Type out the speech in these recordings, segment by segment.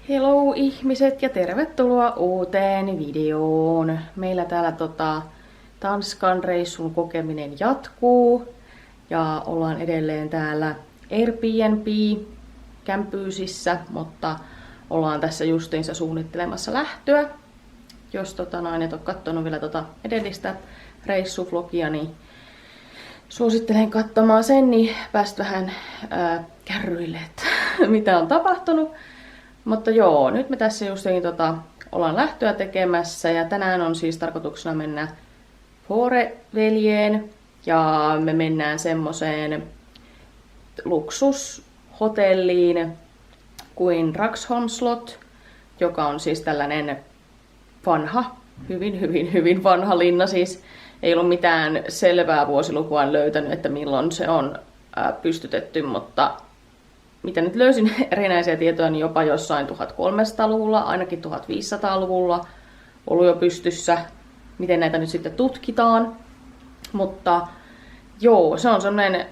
Hello ihmiset ja tervetuloa uuteen videoon. Meillä täällä Tanskan reissun kokeminen jatkuu ja ollaan edelleen täällä Airbnb-kämpyysissä, mutta ollaan tässä justiinsa suunnittelemassa lähtöä. Jos et ole katsonut vielä edellistä reissuvlogia, niin suosittelen katsomaan sen, niin pääst vähän kärryille, että mitä on tapahtunut. Mutta joo, nyt me tässä justiin ollaan lähtöä tekemässä ja tänään on siis tarkoituksena mennä Fåreveljeen ja me mennään semmoseen luksushotelliin kuin Raxholm Slot, joka on siis tällainen vanha, hyvin vanha linna. Siis ei ollut mitään selvää vuosilukua löytänyt, että milloin se on pystytetty, mutta mitä nyt löysin erinäisiä tietoja, niin jopa jossain 1300-luvulla, ainakin 1500-luvulla ollut jo pystyssä. Miten näitä nyt sitten tutkitaan. Mutta joo, se on semmoinen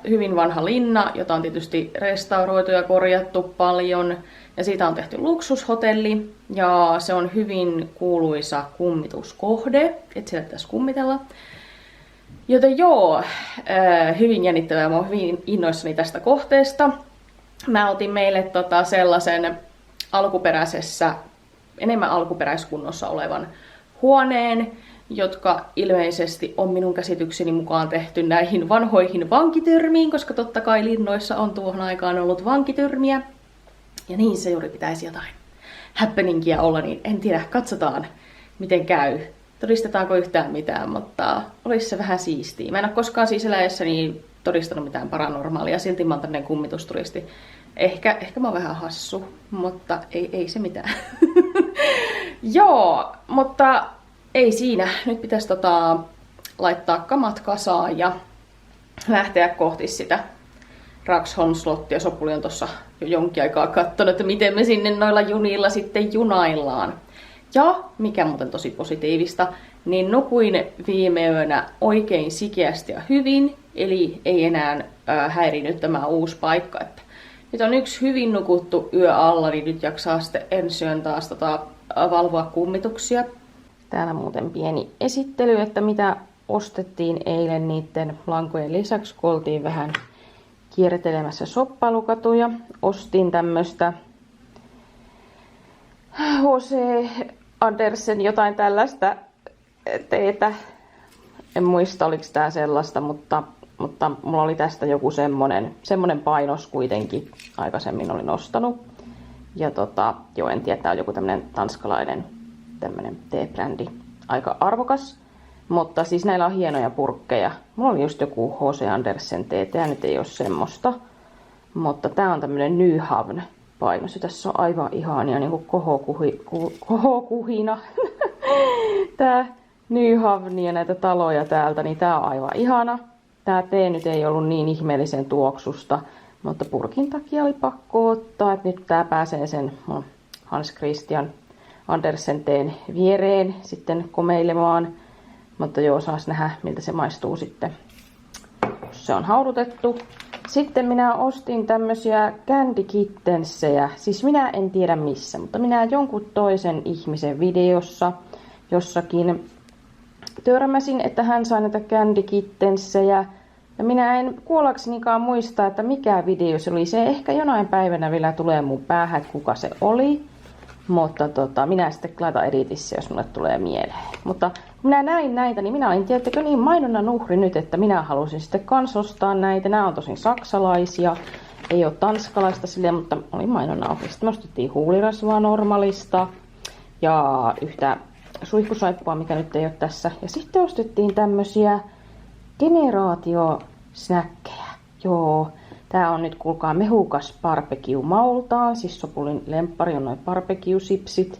hyvin vanha linna, jota on tietysti restauroitu ja korjattu paljon. Ja siitä on tehty luksushotelli ja se on hyvin kuuluisa kummituskohde, että siellä pitäisi kummitella. Joten joo, hyvin jännittävää, mä oon hyvin innoissani tästä kohteesta. Mä otin meille sellaisen enemmän alkuperäiskunnossa olevan huoneen, jotka ilmeisesti on minun käsitykseni mukaan tehty näihin vanhoihin vankityrmiin, koska totta kai linnoissa on tuohon aikaan ollut vankityrmiä. Ja niin se juuri pitäisi jotain happeningia olla, niin en tiedä, katsotaan miten käy. Todistetaanko yhtään mitään, mutta olisi se vähän siistiä. Mä en ole koskaan siis eläessäni todistanut mitään paranormaalia, silti mä oon tämmönen kummitusturisti. Ehkä mä oon vähän hassu, mutta ei se mitään. Joo, mutta ei siinä. Nyt pitäisi laittaa kamat kasaan ja lähteä kohti sitä Raxholm Slottia. Sopuli on tossa jo jonkin aikaa katsonut, että miten me sinne noilla junilla sitten junaillaan. Ja, mikä muuten tosi positiivista, niin nukuin viime yönä oikein sikeästi ja hyvin, eli ei enää häirinyt tämä uusi paikka. Että nyt on yksi hyvin nukuttu yö alla, niin nyt jaksaa sitten ensi yön taas valvoa kummituksia. Täällä muuten pieni esittely, että mitä ostettiin eilen niiden lankojen lisäksi, kun oltiin vähän kiertelemässä shoppailukatuja. Ostin tämmöstä H.C. Andersen jotain tällaista teetä. En muista oliko tää sellaista, mutta mulla oli tästä joku semmonen painos kuitenkin. Aikaisemmin olin ostanut. Ja joo, en tiedä, tää on joku tämmönen tanskalainen tämmönen teebrändi. Aika arvokas. Mutta siis näillä on hienoja purkkeja. Mulla oli just joku H.C. Andersen tee. Tää nyt ei oo semmoista. Mutta tää on tämmönen Nyhavn painos. Ja tässä on aivan ihania niinku kohokuhina. Tää Nyhavn ja näitä taloja täältä, niin tää on aivan ihana. Tää tee nyt ei ollut niin ihmeellisen tuoksusta, mutta purkin takia oli pakko ottaa, että nyt tää pääsee sen Hans Christian Andersen teen viereen sitten komeilemaan. Mutta joo, saas nähdä miltä se maistuu sitten, jos se on haudutettu. Sitten minä ostin tämmösiä Candy Kittensejä. Siis minä en tiedä missä, mutta minä jonkun toisen ihmisen videossa jossakin törmäsin, että hän sai näitä Candy Kittensejä. Ja minä en kuollaksenikaan muista, että mikä video se oli. Se ehkä jonain päivänä vielä tulee mun päähän, että kuka se oli. Mutta minä sitten laitan editissä, jos mulle tulee mieleen. Mutta kun minä näin näitä, niin minä olin tiettäkö niin mainonnan uhri nyt, että minä halusin sitten kans ostaa näitä. Nämä on tosin saksalaisia, ei ole tanskalaista silleen, mutta oli mainonnan uhri. Sitten me ostettiin huulirasvaa normaalista ja yhtä suihkusaippua, mikä nyt ei ole tässä. Ja sitten ostettiin tämmösiä generaatiosnäkkejä. Joo. Tää on nyt, kuulkaa, mehukas barbecue maultaan, siis Sopulin lemppari on noin barbecue-sipsit.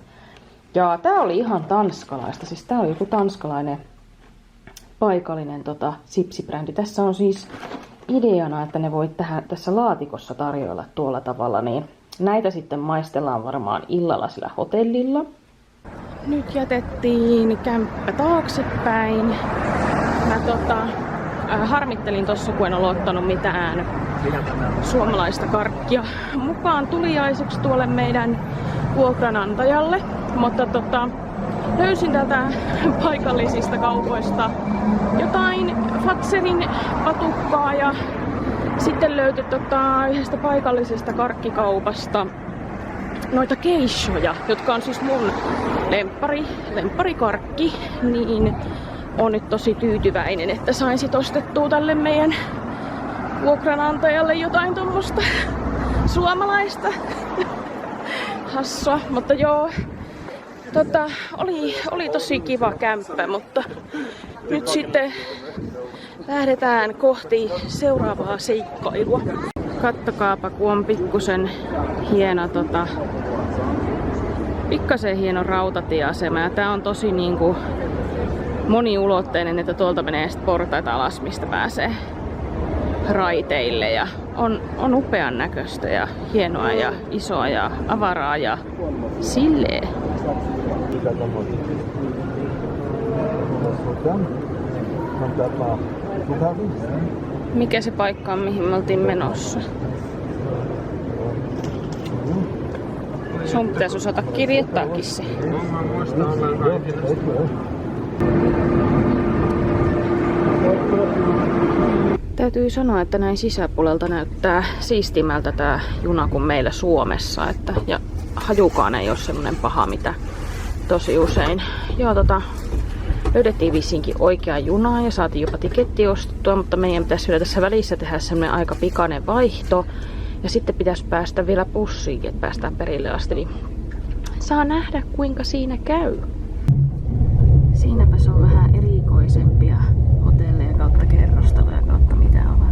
Ja tää oli ihan tanskalaista, siis tää oli joku tanskalainen paikallinen sipsibrändi. Tässä on siis ideana, että ne voi tässä laatikossa tarjoilla tuolla tavalla, niin näitä sitten maistellaan varmaan illalla sillä hotellilla. Nyt jätettiin kämppä taaksepäin. Mä harmittelin tossa, kun en ole ottanut mitään suomalaista karkkia mukaan tuliaiseksi tuolle meidän vuokranantajalle, mutta löysin täältä paikallisista kaupoista jotain Fazerin patukkaa ja sitten löytyi yhdestä paikallisesta karkkikaupasta noita geishoja, jotka on siis mun lempparikarkki, niin on nyt tosi tyytyväinen, että sain sit ostettua tälle meidän vuokranantajalle jotain tommosta suomalaista hassua, mutta joo, oli tosi kiva kämppä, mutta nyt sitten lähdetään kohti seuraavaa seikkailua. Kattokaapa, kun on pikkusen hieno pikkasen hieno rautatieasema ja tää on tosi niinku moniulotteinen, että tuolta menee sitten portaita alas, mistä pääsee raiteille ja on upean näköistä ja hienoa ja isoa ja avaraa ja silleen. Mikä se paikka on, mihin me oltiin menossa? Sun pitäisi osata kirjoittaakin se. Täytyy sanoa, että näin sisäpuolelta näyttää siistimältä tää juna kuin meillä Suomessa. Ja hajukaan ei ole semmonen paha, mitä tosi usein. Joo, löydettiin vissiinkin oikea juna ja saatiin jopa tiketti ostettua, mutta meidän pitäisi vielä tässä välissä tehdä semmonen aika pikainen vaihto. Ja sitten pitäisi päästä vielä bussiin, että päästään perille asti. Niin saa nähdä, kuinka siinä käy. Siinäpä se on vähän erikoisempia hotelleja kautta kerrostaloja kautta mitä ovat.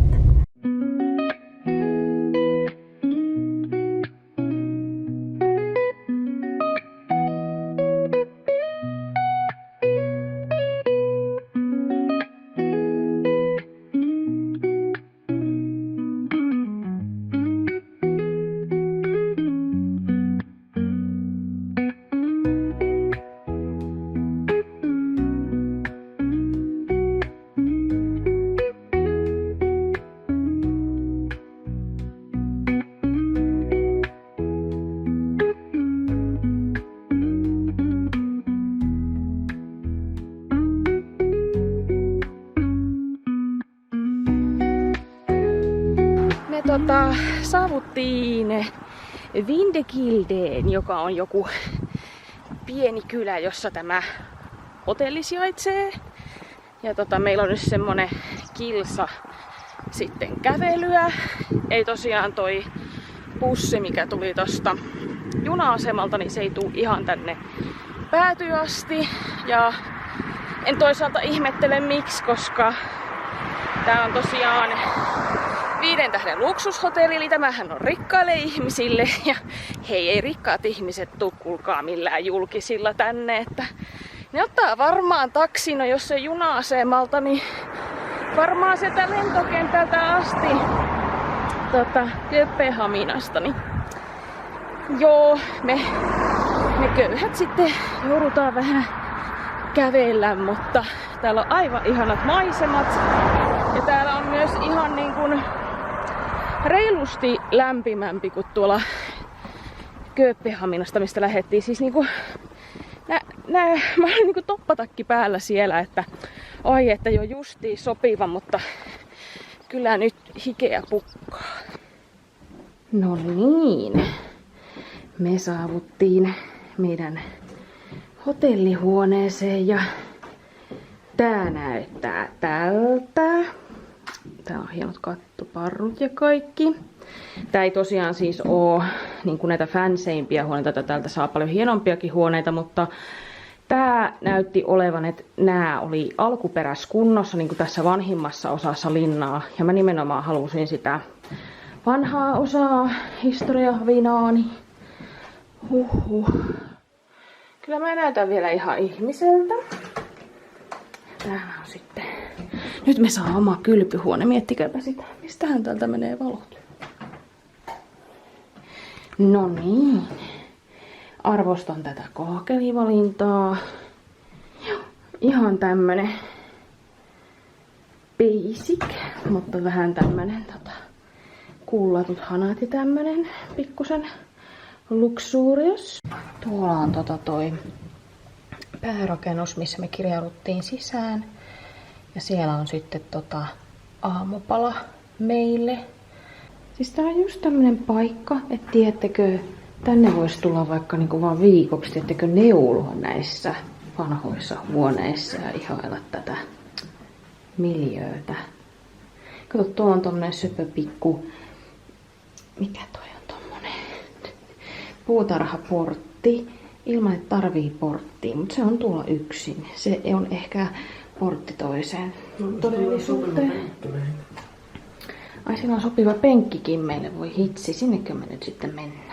Saavuttiin Vindekildeen, joka on joku pieni kylä, jossa tämä hotelli sijaitsee. Ja meillä on nyt semmonen kilsa sitten kävelyä. Ei tosiaan toi bussi, mikä tuli tosta juna-asemalta, niin se ei tule ihan tänne päätyy asti. Ja en toisaalta ihmettele miksi, koska tää on tosiaan 5 tähden luksushotelli, eli tämähän on rikkaille ihmisille. Ja hei, ei rikkaat ihmiset tuu kuulkaa millään julkisilla tänne, että ne ottaa varmaan taksin, no jos ei juna-asemalta, niin varmaan sieltä lentokentältä asti Kööpenhaminasta. Niin joo, me köyhät sitten joudutaan vähän kävellä, mutta täällä on aivan ihanat maisemat. Ja täällä on myös ihan niin kuin reilusti lämpimämpi kuin tuolla Kööpenhaminasta, mistä lähdettiin. Siis niinku mä olin niinku toppatakki päällä siellä, että oi, että jo justiin sopiva, mutta kyllä nyt hikeä pukkaa. No niin, me saavuttiin meidän hotellihuoneeseen ja tää näyttää tältä. Täällä on hienot kattoparrut ja kaikki. Tää ei tosiaan siis oo niin kuin näitä fanseimpia huoneita. Täältä saa paljon hienompiakin huoneita, mutta tää näytti olevan, että nää oli alkuperäiskunnossa niin kuin tässä vanhimmassa osassa linnaa. Ja mä nimenomaan halusin sitä vanhaa osaa historiavinaani. Kyllä mä näytän vielä ihan ihmiseltä. Täällä on sitten. Nyt me saa oma kylpyhuone. Miettikääpä sitä. Mistähän täältä menee valot? No niin. Arvostan tätä kaakelivalintaa. Ihan tämmönen basic, mutta vähän tämmönen kullatut hanat ja tämmönen pikkusen luxurious. Tuolla on toi päärakennus, missä me kirjauduttiin sisään. Ja siellä on sitten aamupala meille. Siis tää on just tämmönen paikka, että tiedättekö, tänne voisi tulla vaikka niinku vaan viikoksi, tiedättekö, neuloa näissä vanhoissa huoneissa ja ihailla tätä miljöötä. Kato, tuo on tommonen söpöpikku, mikä toi on tommonen? Puutarhaportti, ilman että tarvii porttia, mutta se on tuolla yksin. Se on ehkä portti toiseen todellisuuteen. Ai, siinä on sopiva penkkikin meille, voi hitsi, sinnekö me nyt sitten mennään?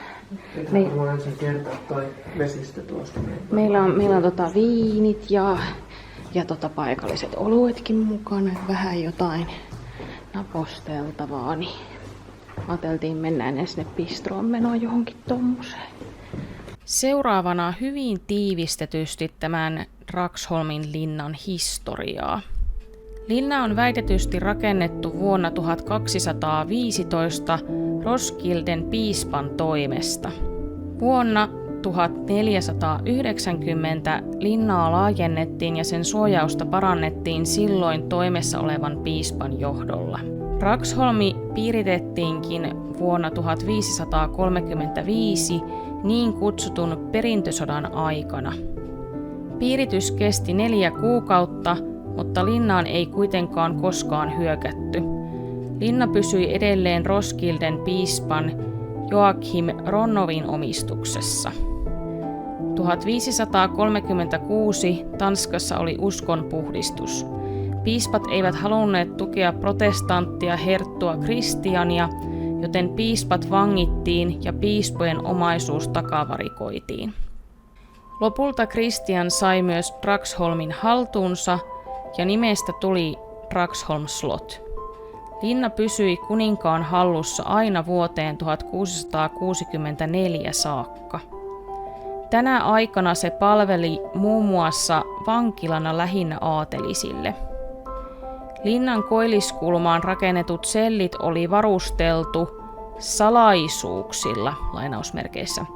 Pitääkö mä ensin kertoa toi vesistö tuosta? Meillä on viinit ja paikalliset oluetkin mukana, vähän jotain naposteltavaa, niin ajateltiin mennä ennen sinne bistroon menoa johonkin tommoseen. Seuraavana hyvin tiivistetysti tämän Dragsholmin linnan historiaa. Linna on väitetysti rakennettu vuonna 1215 Roskilden piispan toimesta. Vuonna 1490 linnaa laajennettiin ja sen suojausta parannettiin silloin toimessa olevan piispan johdolla. Dragsholmi piiritettiinkin vuonna 1535 niin kutsutun perintösodan aikana. Piiritys kesti 4 kuukautta, mutta linnaan ei kuitenkaan koskaan hyökätty. Linna pysyi edelleen Roskilden piispan Joakim Ronnovin omistuksessa. 1536 Tanskassa oli uskonpuhdistus. Piispat eivät halunneet tukea protestanttia herttua Kristiania, joten piispat vangittiin ja piispojen omaisuus takavarikoitiin. Lopulta Kristian sai myös Dragsholmin haltuunsa ja nimestä tuli Dragsholm Slot. Linna pysyi kuninkaan hallussa aina vuoteen 1664 saakka. Tänä aikana se palveli muun muassa vankilana lähinnä aatelisille. Linnan koilliskulmaan rakennetut sellit oli varusteltu salaisuuksilla, lainausmerkeissä,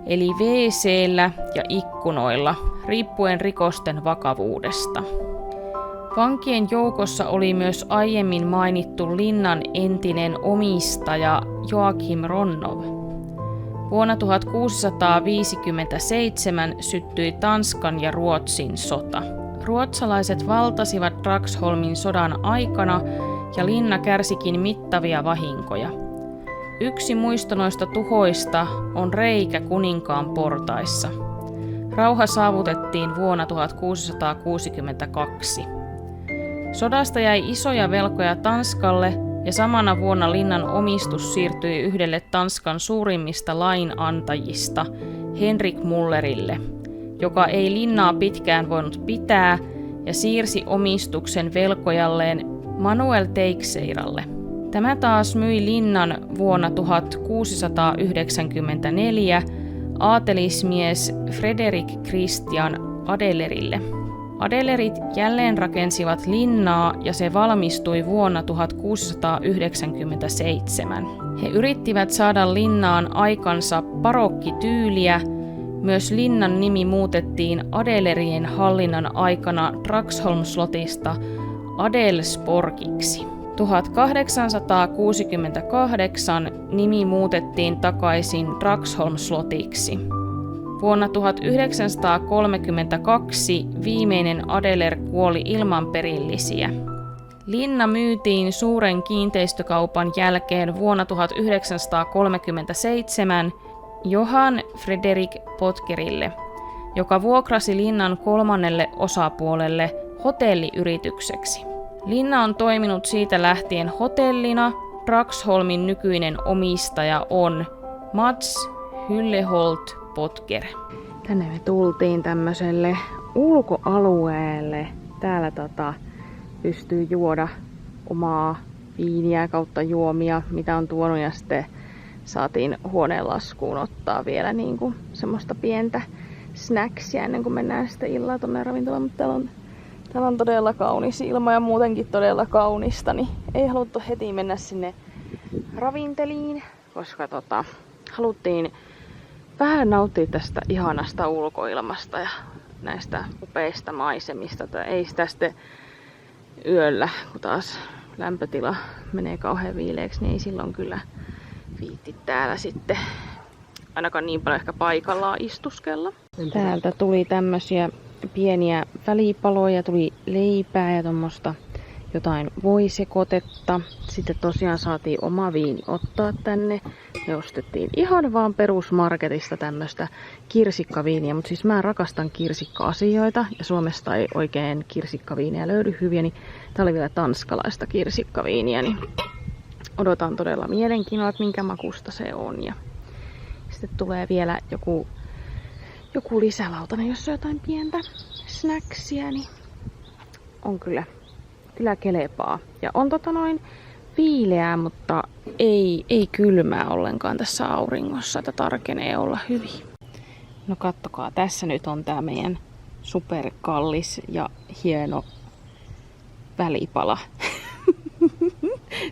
eli WC-llä ja ikkunoilla, riippuen rikosten vakavuudesta. Vankien joukossa oli myös aiemmin mainittu linnan entinen omistaja Joakim Ronnov. Vuonna 1657 syttyi Tanskan ja Ruotsin sota. Ruotsalaiset valtasivat Dragsholmin sodan aikana ja linna kärsikin mittavia vahinkoja. Yksi muisto noista tuhoista on reikä kuninkaan portaissa. Rauha saavutettiin vuonna 1662. Sodasta jäi isoja velkoja Tanskalle ja samana vuonna linnan omistus siirtyi yhdelle Tanskan suurimmista lainantajista, Henrik Mullerille, joka ei linnaa pitkään voinut pitää ja siirsi omistuksen velkojalleen Manuel Teixeiralle. Tämä taas myi linnan vuonna 1694 aatelismies Frederik Christian Adelerille. Adelerit jälleen rakensivat linnaa ja se valmistui vuonna 1697. He yrittivät saada linnaan aikansa barokkityyliä. Myös linnan nimi muutettiin Adelerien hallinnan aikana Dragsholm-slotista Adelsborgiksi. 1868 nimi muutettiin takaisin Dragsholm-slotiksi. Vuonna 1932 viimeinen Adeler kuoli ilman perillisiä. Linna myytiin suuren kiinteistökaupan jälkeen vuonna 1937 Johann Frederik Potgerille, joka vuokrasi linnan kolmannelle osapuolelle hotelliyritykseksi. Linna on toiminut siitä lähtien hotellina. Dragsholmin nykyinen omistaja on Mats Hylleholt Potger. Tänne me tultiin tämmöiselle ulkoalueelle. Täällä pystyy juoda omaa viiniä kautta juomia, mitä on tuonut, ja sitten saatiin huoneen laskuun ottaa vielä niinku semmoista pientä snacksia ennen kuin mennään sitten illalla tonne ravintolaan, mutta täällä on todella kaunis ilma ja muutenkin todella kaunista, niin ei haluttu heti mennä sinne ravinteliin, koska haluttiin vähän nauttia tästä ihanasta ulkoilmasta ja näistä upeista maisemista. Tai ei sitä sitten yöllä, kun taas lämpötila menee kauhean viileeksi, niin ei silloin kyllä viitti täällä sitten ainakaan niin paljon ehkä paikallaan istuskella. Täältä tuli tämmösiä pieniä välipaloja, tuli leipää ja tommosta jotain voisekotetta. Sitten tosiaan saatiin oma viini ottaa tänne. Me ostettiin ihan vaan perusmarketista tämmöstä kirsikkaviiniä, mutta siis mä rakastan kirsikka-asioita ja Suomesta ei oikein kirsikkaviiniä löydy hyviä, niin tää oli vielä tanskalaista kirsikkaviiniä, niin odotan todella mielenkiinnolla, että minkä makusta se on. Ja sitten tulee vielä joku lisälautanen, jos on jotain pientä snacksia, niin on kyllä kelepaa. Ja on viileää, mutta ei kylmää ollenkaan tässä auringossa, että tarkenee olla hyvin. No kattokaa, tässä nyt on tää meidän superkallis ja hieno välipala.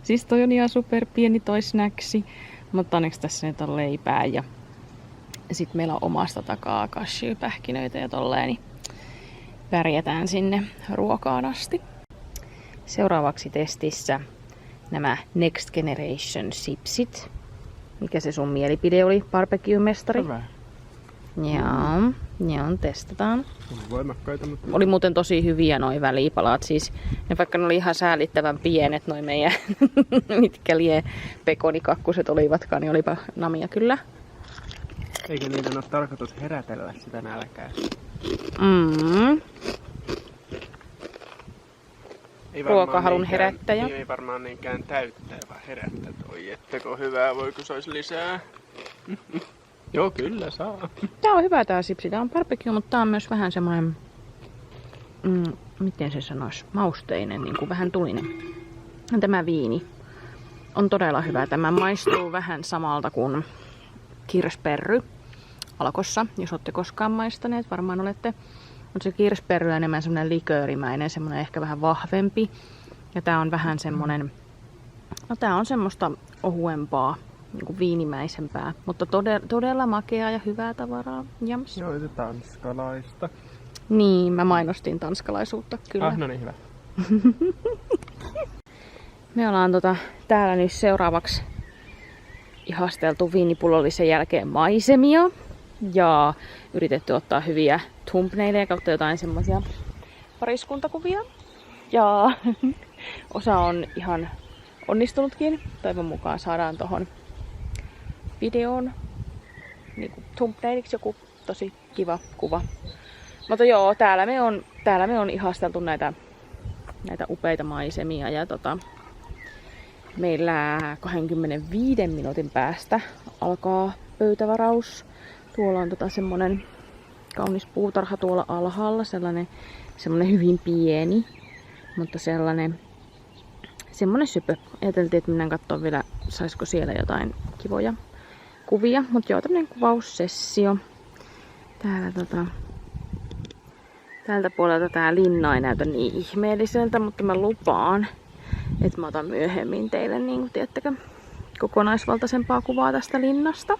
Siis toi on ihan super pieni toi snaksi, mutta onneksi tässä nyt on leipää ja sitten meillä on omasta takaa cashewpähkinöitä ja tolleen, niin pärjätään sinne ruokaan asti. Seuraavaksi testissä nämä Next Generation Chipsit. Mikä se sun mielipide oli, barbecue-mestari? Hyvä. Joo, testataan. On voimakkaita, mutta... Oli muuten tosi hyviä noi välipalat. Siis, ne vaikka ne oli ihan säälittävän pienet, noi meidän mitkä lie pekonikakkuset olivatkaan, niin olipa namia kyllä. Eikö niiden ole tarkoitus herätellä sitä nälkää? Ruokahalun herättäjä. Ei varmaan niinkään täyttää, vaan herättää. Oi, ettäkö hyvää, voiko se olisi lisää? Joo, kyllä saa. Tää on hyvä tää sipsi. Tää on barbecue, mutta tää on myös vähän semmoinen, miten se sanois, mausteinen, niin kuin vähän tulinen. Tämä viini on todella hyvä. Tämä maistuu vähän samalta kuin kirsperry Alkossa, jos olette koskaan maistaneet, varmaan olette. Mutta se kirsperry on enemmän semmoinen liköörimäinen, semmoinen ehkä vähän vahvempi. Ja tää on vähän semmoinen, no tää on semmoista ohuempaa, niin kuin viinimäisempää, mutta todella makeaa ja hyvää tavaraa. Jams. Joo, se tanskalaista. Niin, mä mainostin tanskalaisuutta, kyllä. No niin, hyvä. Me ollaan täällä nyt seuraavaksi ihasteltu viinipullollisen jälkeen maisemia ja yritetty ottaa hyviä thumbnaileja kautta jotain semmoisia pariskuntakuvia. Ja osa on ihan onnistunutkin. Toivon mukaan saadaan tohon videoon niin thumbnailiksi joku tosi kiva kuva. Mutta joo, täällä me on ihasteltu näitä upeita maisemia ja meillä 25 minuutin päästä alkaa pöytävaraus. Tuolla on semmonen kaunis puutarha tuolla alhaalla, semmonen hyvin pieni, mutta semmonen söpö. Ajateltiin, että mennään katsoa vielä, saisiko siellä jotain kivoja kuvia, mutta joo, tämmönen kuvaussessio. Täällä tältä puolelta tää linna ei näytä niin ihmeelliseltä, mutta mä lupaan, että mä otan myöhemmin teille, niin kuin tiedättekö, kokonaisvaltaisempaa kuvaa tästä linnasta.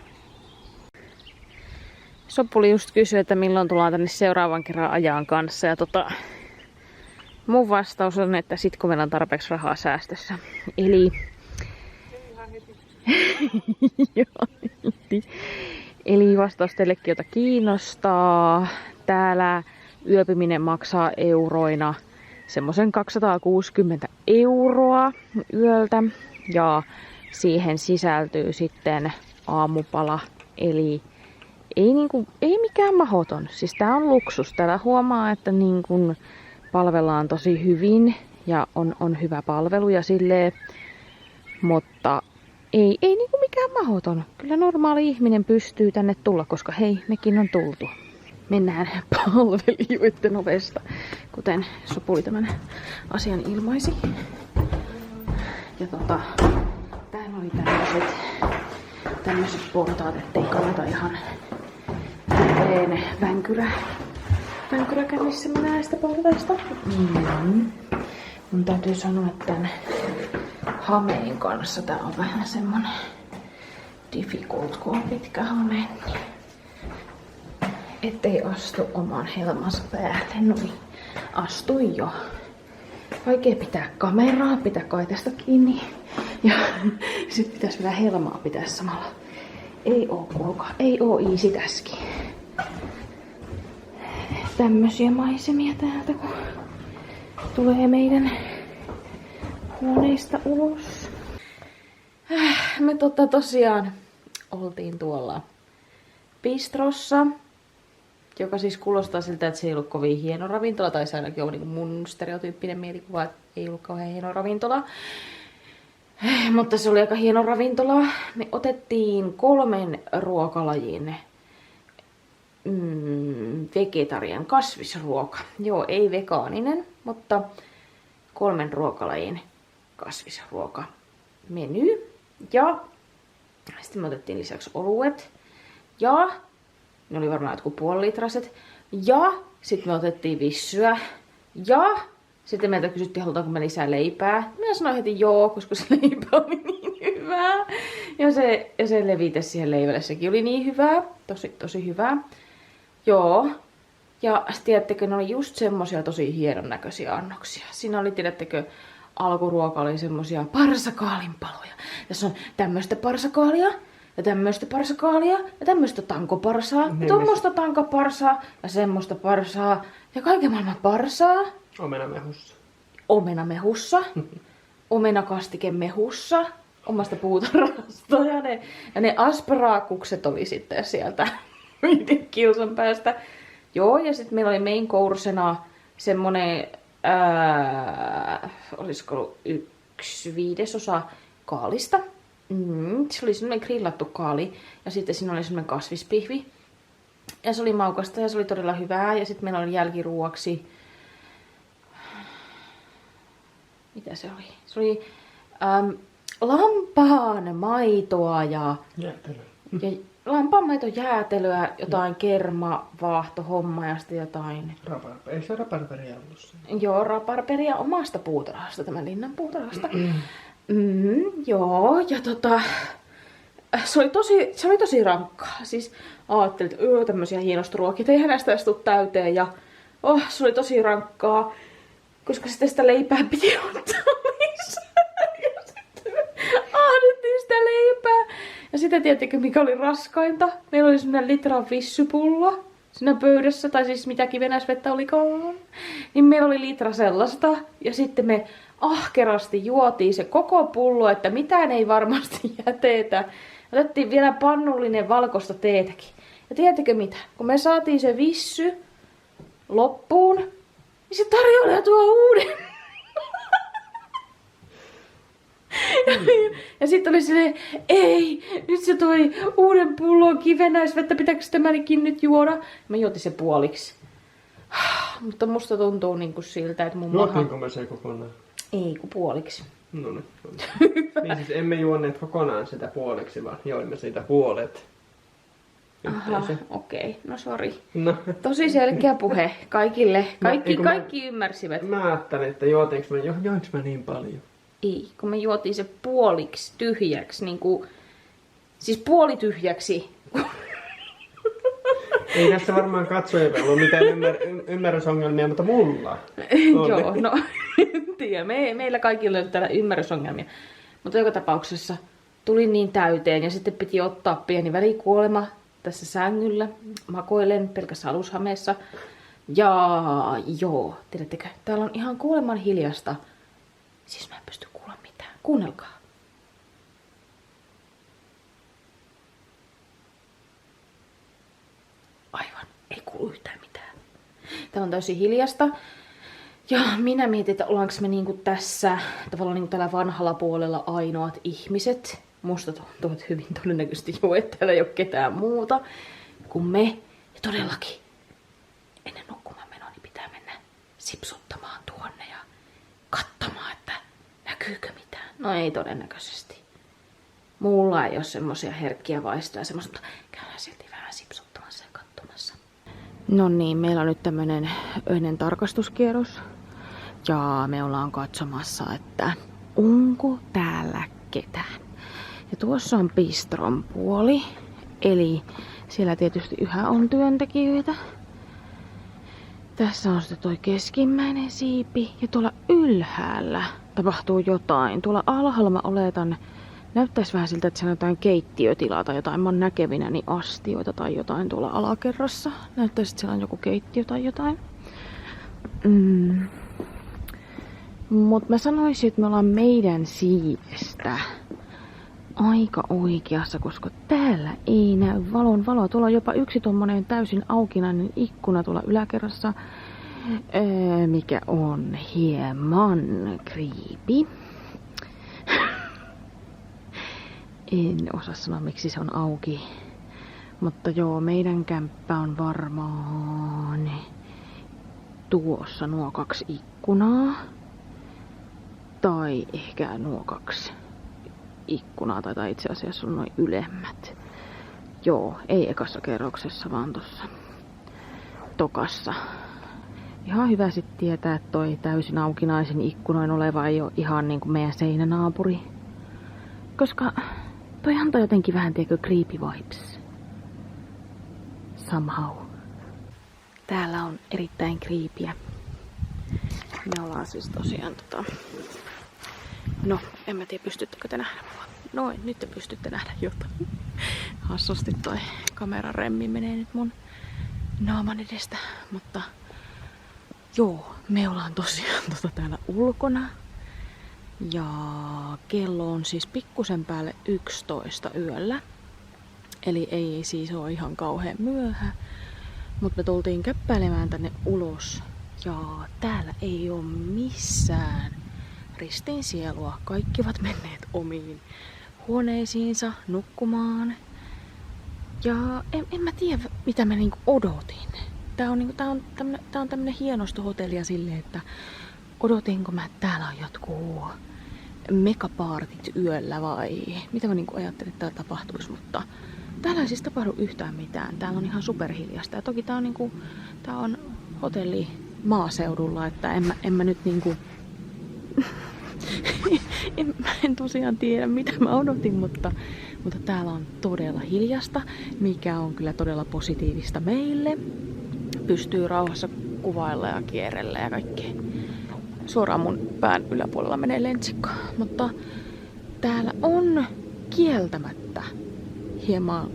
Sopuli just kysyi, että milloin tullaan tänne seuraavan kerran ajan kanssa. Ja mun vastaus on, että sit kun meillä on tarpeeksi rahaa säästössä. Eli... Eli vastaus teillekin, jota kiinnostaa. Täällä yöpyminen maksaa euroina semmoisen 260 € yöltä. Ja siihen sisältyy sitten aamupala. Eli ei mikään mahdoton. Siis tää on luksus. Täällä huomaa, että palvellaan tosi hyvin ja on hyvä palvelu ja silleen. Mutta ei mikään mahdoton. Kyllä normaali ihminen pystyy tänne tulla, koska hei, mekin on tultu. Mennään palvelijoiden ovesta, kuten Sopuli tämän asian ilmaisi. Ja täällä oli tämmöiset portaat, ettei kannata ihan vänkyräkännissä mennä näistä portaista. Mun täytyy sanoa, että tämän hameen kanssa tää on vähän semmonen difficult, kun on pitkä hame. ettei astu oman helmansa päälle. No niin, astui jo. Vaikea pitää kameraa, pitää kaitesta kiinni. Ja sit pitäis vielä helmaa pitää samalla. Ei oo kuulkaa, ei oo easy täskin. Tämmösiä maisemia täältä, kun tulee meidän huoneista ulos. Me tosiaan oltiin tuolla bistrossa, joka siis kuulostaa siltä, että se ei ollut kovin hieno ravintola, tai se ainakin on niin mun stereotyyppinen mielikuva, että ei ollut kauhean hieno ravintola. Mutta se oli aika hieno ravintola. Me otettiin 3 ruokalajin vegetarian kasvisruoka. Joo, ei vegaaninen, mutta 3 ruokalajin kasvisruoka meny. Ja sitten me otettiin lisäksi oluet. Ja ne oli varmaan jotkut puolilitraset. Ja sitten me otettiin vissyä. Ja sitten meiltä kysyttiin, halutaanko me lisää leipää. Minä sanoin heti joo, koska se leipä oli niin hyvää. Ja se levite siihen leivälle, sekin oli niin hyvää. Tosi hyvää. Joo. Ja tiedättekö, ne oli just semmosia tosi hienon näköisiä annoksia. Siinä oli, tiedättekö, alkuruoka oli semmosia parsakaalinpaloja. Tässä on tämmöistä parsakaalia. Ja tämmöistä parsakaalia, ja tämmöistä tankoparsaa, ja tommoista tankaparsaa, ja semmoista parsaa, ja kaiken maailman parsaa. Omenamehussa. Omenamehussa. Omenakastikemehussa. Omasta puutarhasta. Ja ne asparaakukset oli sitten sieltä kilsan päästä. Joo, ja sitten meillä oli main coursena semmonen, olisiko ollut 1/5 kaalista. Se oli semmoinen grillattu kaali ja sitten siinä oli semmoinen kasvispihvi. Ja se oli maukasta ja se oli todella hyvää. Ja sitten meillä oli jälkiruoksi... Mitä se oli? Se oli lampaan maitoa ja... Jäätelöä. Ja lampaanmaitojäätelöä, jotain kermavaahtohommaa ja sitten jotain... Ei se raparperia ollut se. Joo, raparperia omasta puutarhasta, tämän linnan puutarhasta. Joo, ja se oli tosi rankkaa. Siis ajattelin, että tämmöisiä hienosturuokia, eihän näistä edes tuu täyteen. Ja se oli tosi rankkaa, koska sitten sitä leipää piti ottaa lisää. Ja sitten ahdettiin sitä leipää. Ja sitten tiedättekö, mikä oli raskainta? Meillä oli semmoinen litran vissypullo siinä pöydässä, tai siis mitä kivenäisvettä olikaan. Niin meillä oli litra sellaista, ja sitten me ahkerasti juotiin se koko pullo, että mitään ei varmasti jätetä. Otettiin vielä pannullinen valkoista teetäkin. Ja tiedättekö mitä? Kun me saatiin se vissy loppuun, niin se tarjoilija tuo uuden. Ja sitten oli silleen, ei, nyt se toi uuden pullon kivenäisvettä, pitääkö tämänikin nyt juoda? Mä juotin se puoliksi. Mutta musta tuntuu niinku siltä, että mun maha... Juotiinko me se kokonaan? Ei, kun puoliksi. No niin. Niin siis emme juoneet kokonaan sitä puoliksi, vaan joimme siitä puolet. Aha, okei. No sori. No. Tosi selkeä puhe kaikille. Kaikki ymmärsivät. Mä ajattelin, että joinko mä niin paljon? Ei, kun me juotiin se puoliksi tyhjäksi, niinku... Siis puolityhjäksi. Ei tässä varmaan katsojilla ollut mitään ymmärrysongelmia, mutta mulla. Joo, no en tiedä. Meillä kaikilla on täällä ymmärrysongelmia. Mutta joka tapauksessa tuli niin täyteen ja sitten piti ottaa pieni välikuolema tässä sängyllä. Makoilen pelkässä alushameessa. Ja joo, tiedättekö, täällä on ihan kuoleman hiljasta. Siis mä en pysty kuulla mitään. Kuunnelkaa. Aivan, ei kuulu yhtään mitään. Täällä on täysin hiljasta. Ja minä mietin, että ollaanko me niinku tässä, tavallaan niinku tällä vanhalla puolella ainoat ihmiset. Musta tuntuu, että hyvin todennäköisesti jo, että täällä ei ole ketään muuta kuin me. Ja todellakin, ennen nukkumaan menoa, niin pitää mennä sipsuttamaan tuonne ja katsomaan, että näkyykö mitään. No ei todennäköisesti. Mulla ei ole semmosia herkkiä vaistoja semmoista, mutta käydään silti vähän sipsuttamassa ja katsomassa. No niin, meillä on nyt tämmönen öinen tarkastuskierros. Ja me ollaan katsomassa, että onko täällä ketään. Ja tuossa on bistron puoli. Eli Siellä tietysti yhä on työntekijöitä. Tässä on sitten toi keskimmäinen siipi. Ja tuolla ylhäällä tapahtuu jotain. Tuolla alhaalla mä oletan, näyttäisi vähän siltä, että siellä on jotain keittiötilaa tai jotain. Mä oon näkevinäni astioita tai jotain tuolla alakerrassa. Näyttäisi, että siellä on joku keittiö tai jotain. Mutta mä sanoisin, että me ollaan meidän siivestä aika oikeassa, koska täällä ei näy valoa. Tuolla on jopa yksi tommonen täysin aukinainen ikkuna tuolla yläkerrassa, mikä on hieman creepy. En osaa sanoa, miksi se on auki. Mutta joo, meidän kämppä on varmaan tuossa nuo 2 ikkunaa. Tai ehkä nuo 2 ikkunaa, tai itse asiassa on noin ylemmät. Joo, ei ekassa kerroksessa, vaan tossa tokassa. Ihan hyvä sitten tietää, että toi täysin aukinaisen ikkunoin oleva ei ole ihan niinku meidän seinänaapuri. Koska toi antaa jotenkin vähän creepy vibes. Somehow. Täällä on erittäin creepyä. Me ollaan siis tosiaan no, en mä tiedä, pystyttekö te nähdä mua. Noin, nyt te pystytte nähdä jotain. Hassusti toi kameran remmi menee nyt mun naaman edestä. Mutta joo, me ollaan tosiaan täällä ulkona. Ja kello on siis pikkusen päälle 11 yöllä. Eli ei siis ole ihan kauhean myöhä. Mutta me tultiin käppäilemään tänne ulos. Ja täällä ei ole missään ristin sielua. Kaikki ovat menneet omiin huoneisiinsa nukkumaan. Ja en mä tiedä, mitä mä niinku odotin. Tää on tämmönen hienostohotellia silleen, että odotinko mä, että täällä on jotkut megapartit yöllä vai mitä mä niinku ajattelin, että täällä tapahtuisi, mutta täällä ei siis tapahdu yhtään mitään. Täällä on ihan superhiljasta. Ja toki tää on hotelli maaseudulla, että en mä nyt niinku en tosiaan tiedä mitä mä odotin, mutta täällä on todella hiljasta, mikä on kyllä todella positiivista meille. Pystyy rauhassa kuvailla ja kierrellä ja kaikkea. Suoraan mun pään yläpuolella menee lentsikko, mutta täällä on kieltämättä hieman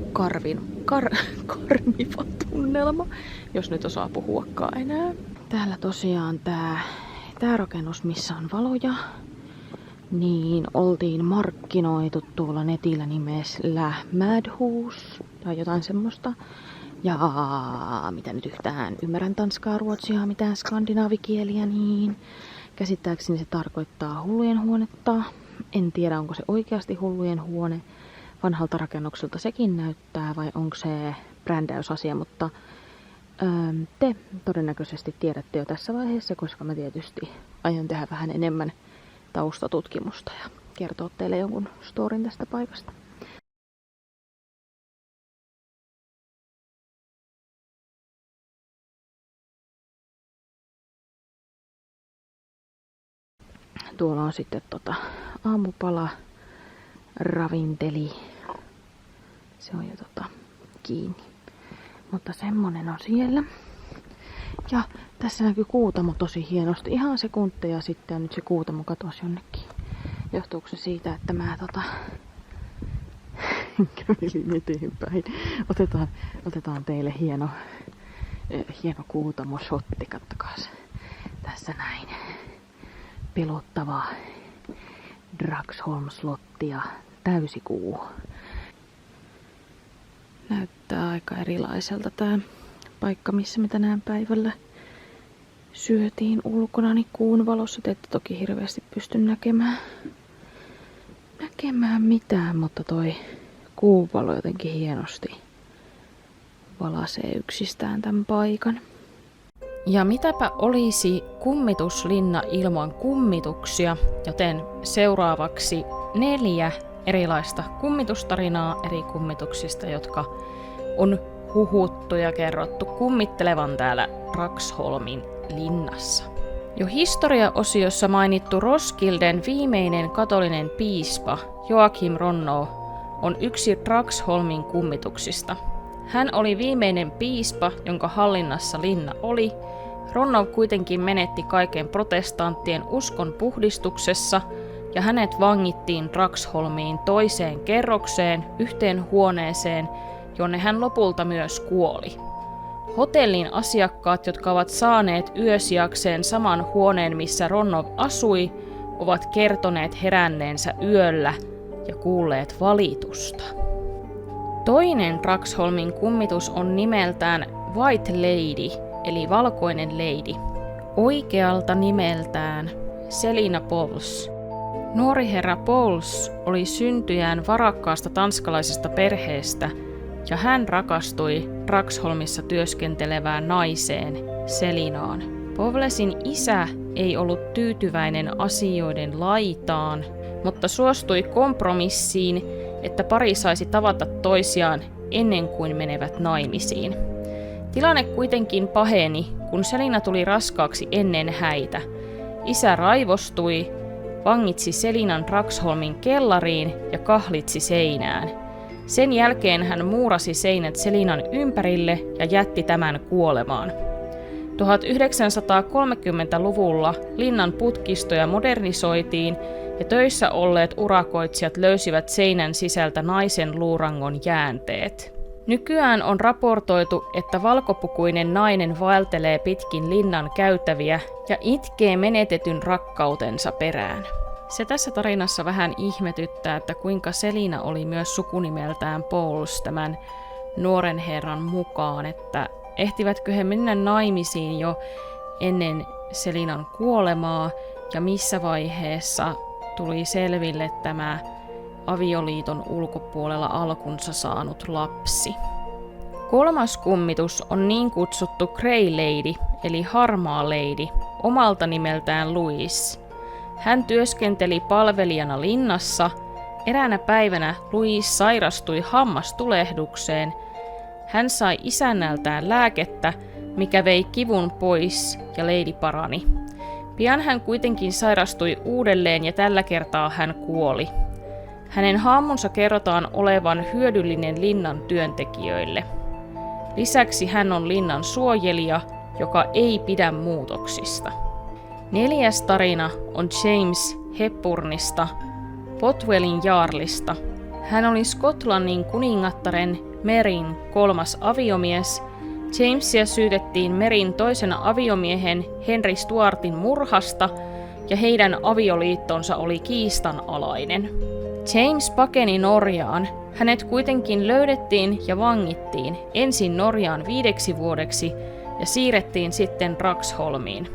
karmiva tunnelma, jos nyt osaa puhuakaan enää. Täällä tosiaan tää rakennus, missä on valoja, niin oltiin markkinoitu tuolla netillä nimellä Madhouse tai jotain semmoista. Ja mitä nyt yhtään ymmärrän tanskaa, ruotsia, mitään skandinaavikieliä, niin käsittääkseni se tarkoittaa hullujen huonetta. En tiedä, onko se oikeasti hullujen huone. Vanhalta rakennukselta sekin näyttää, vai onko se brändäysasia, mutta te todennäköisesti tiedätte jo tässä vaiheessa, koska mä tietysti aion tehdä vähän enemmän taustatutkimusta ja kertoa teille jonkun storin tästä paikasta. Tuolla on sitten aamupala, ravinteli. Se on jo kiinni. Mutta semmonen on siellä. Ja tässä näkyy kuutamo tosi hienosti. Ihan sekunteja sitten ja nyt se kuutamo katosi jonnekin. Johtuuko se siitä, että mä kävelin eteenpäin. Otetaan teille hieno kuutamo-shotti. Kattokaas. Tässä näin. Pelottava Dragsholm-slotti ja täysikuu. Näyttää aika erilaiselta tää paikka, missä me tänään päivällä syötiin ulkona, niin kuun valossa. Te ette toki hirveästi pysty näkemään mitään, mutta toi kuun valo jotenkin hienosti valaisee yksistään tämän paikan. Ja mitäpä olisi kummituslinna ilman kummituksia, joten seuraavaksi 4 erilaista kummitustarinaa eri kummituksista, jotka on huhuttu ja kerrottu kummittelevan täällä Dragsholmin linnassa. Jo historiaosiossa mainittu Roskilden viimeinen katolinen piispa Joakim Ronno on yksi Dragsholmin kummituksista. Hän oli viimeinen piispa, jonka hallinnassa linna oli. Ronno kuitenkin menetti kaiken protestanttien uskon puhdistuksessa ja hänet vangittiin Dragsholmiin toiseen kerrokseen yhteen huoneeseen, jonne hän lopulta myös kuoli. Hotellin asiakkaat, jotka ovat saaneet yösijakseen saman huoneen, missä Ronno asui, ovat kertoneet heränneensä yöllä ja kuulleet valitusta. Toinen Dragsholmin kummitus on nimeltään White Lady, eli valkoinen lady. Oikealta nimeltään Selina Pauls. Nuori herra Pauls oli syntyjään varakkaasta tanskalaisesta perheestä ja hän rakastui Dragsholmissa työskentelevään naiseen, Selinaan. Powlesin isä ei ollut tyytyväinen asioiden laitaan, mutta suostui kompromissiin, että pari saisi tavata toisiaan ennen kuin menevät naimisiin. Tilanne kuitenkin paheni, kun Selina tuli raskaaksi ennen häitä. Isä raivostui, vangitsi Selinan Dragsholmin kellariin ja kahlitsi seinään. Sen jälkeen hän muurasi seinät Selinan ympärille ja jätti tämän kuolemaan. 1930-luvulla linnan putkistoja modernisoitiin ja töissä olleet urakoitsijat löysivät seinän sisältä naisen luurangon jäänteet. Nykyään on raportoitu, että valkopukuinen nainen vaeltelee pitkin linnan käytäviä ja itkee menetetyn rakkautensa perään. Se tässä tarinassa vähän ihmetyttää, että kuinka Selina oli myös sukunimeltään Pauls tämän nuoren herran mukaan, että ehtivätkö he mennä naimisiin jo ennen Selinan kuolemaa ja missä vaiheessa tuli selville tämä avioliiton ulkopuolella alkunsa saanut lapsi. Kolmas kummitus on niin kutsuttu Grey Lady, eli harmaa lady, omalta nimeltään Louise. Hän työskenteli palvelijana linnassa. Eräänä päivänä Louise sairastui hammastulehdukseen. Hän sai isännältään lääkettä, mikä vei kivun pois ja lady parani. Pian hän kuitenkin sairastui uudelleen ja tällä kertaa hän kuoli. Hänen haamunsa kerrotaan olevan hyödyllinen linnan työntekijöille. Lisäksi hän on linnan suojelija, joka ei pidä muutoksista. Neljäs tarina on James Hepburnista, Bothwellin jaarlista. Hän oli Skotlannin kuningattaren Maryn kolmas aviomies. Jamesia syytettiin Maryn toisen aviomiehen Henry Stuartin murhasta ja heidän avioliittonsa oli kiistanalainen. James pakeni Norjaan. Hänet kuitenkin löydettiin ja vangittiin ensin Norjaan 5 vuodeksi ja siirrettiin sitten Dragsholmiin.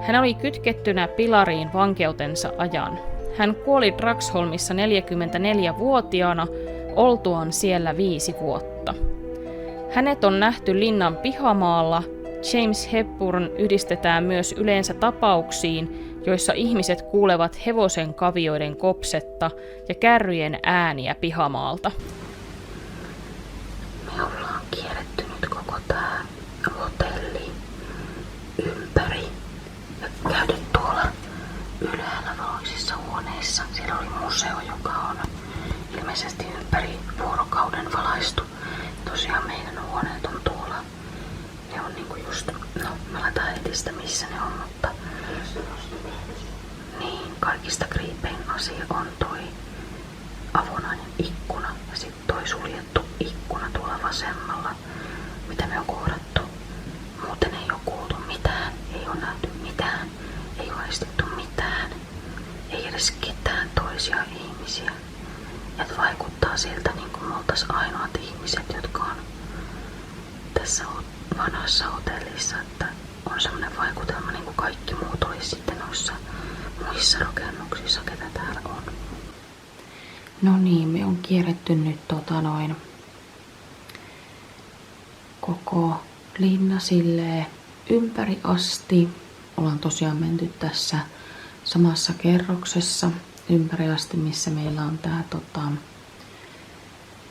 Hän oli kytkettynä pilariin vankeutensa ajan. Hän kuoli Dragsholmissa 44-vuotiaana oltuaan siellä 5 vuotta. Hänet on nähty linnan pihamaalla. James Hepburn yhdistetään myös yleensä tapauksiin, joissa ihmiset kuulevat hevosen kavioiden kopsetta ja kärryjen ääniä pihamaalta. Me ollaan kierretty nyt koko tää hotelli ympäri ja käyty tuolla ylhäällä valoisissa huoneissa. Siellä oli museo, joka on ilmeisesti ympäri vuorokauden valaistu. Tosiaan meidän huoneet on tuolla. Ne on niinku just, no mä laitan etistä missä ne on, mutta niin, kaikista kriipein asia on toi avonainen ikkuna ja sitten toi suljettu ikkuna tuolla vasemmalla, mitä me on kohdattu. Muuten ei oo kuultu mitään, ei oo nähty mitään, ei oo aistettu mitään, ei edes ketään toisia ihmisiä. Et vaikuttaa siltä niin kuin me oltais ainoat ihmiset, jotka on tässä vanhassa hotellissa, että on semmoinen vaikutelma niin kuin kaikki muut olisi sitten noissa muissa rakennuksissa, ketä täällä on. No niin, me on kierretty nyt koko linna silleen ympäri asti. Ollaan tosiaan menty tässä samassa kerroksessa ympäri asti, missä meillä on tää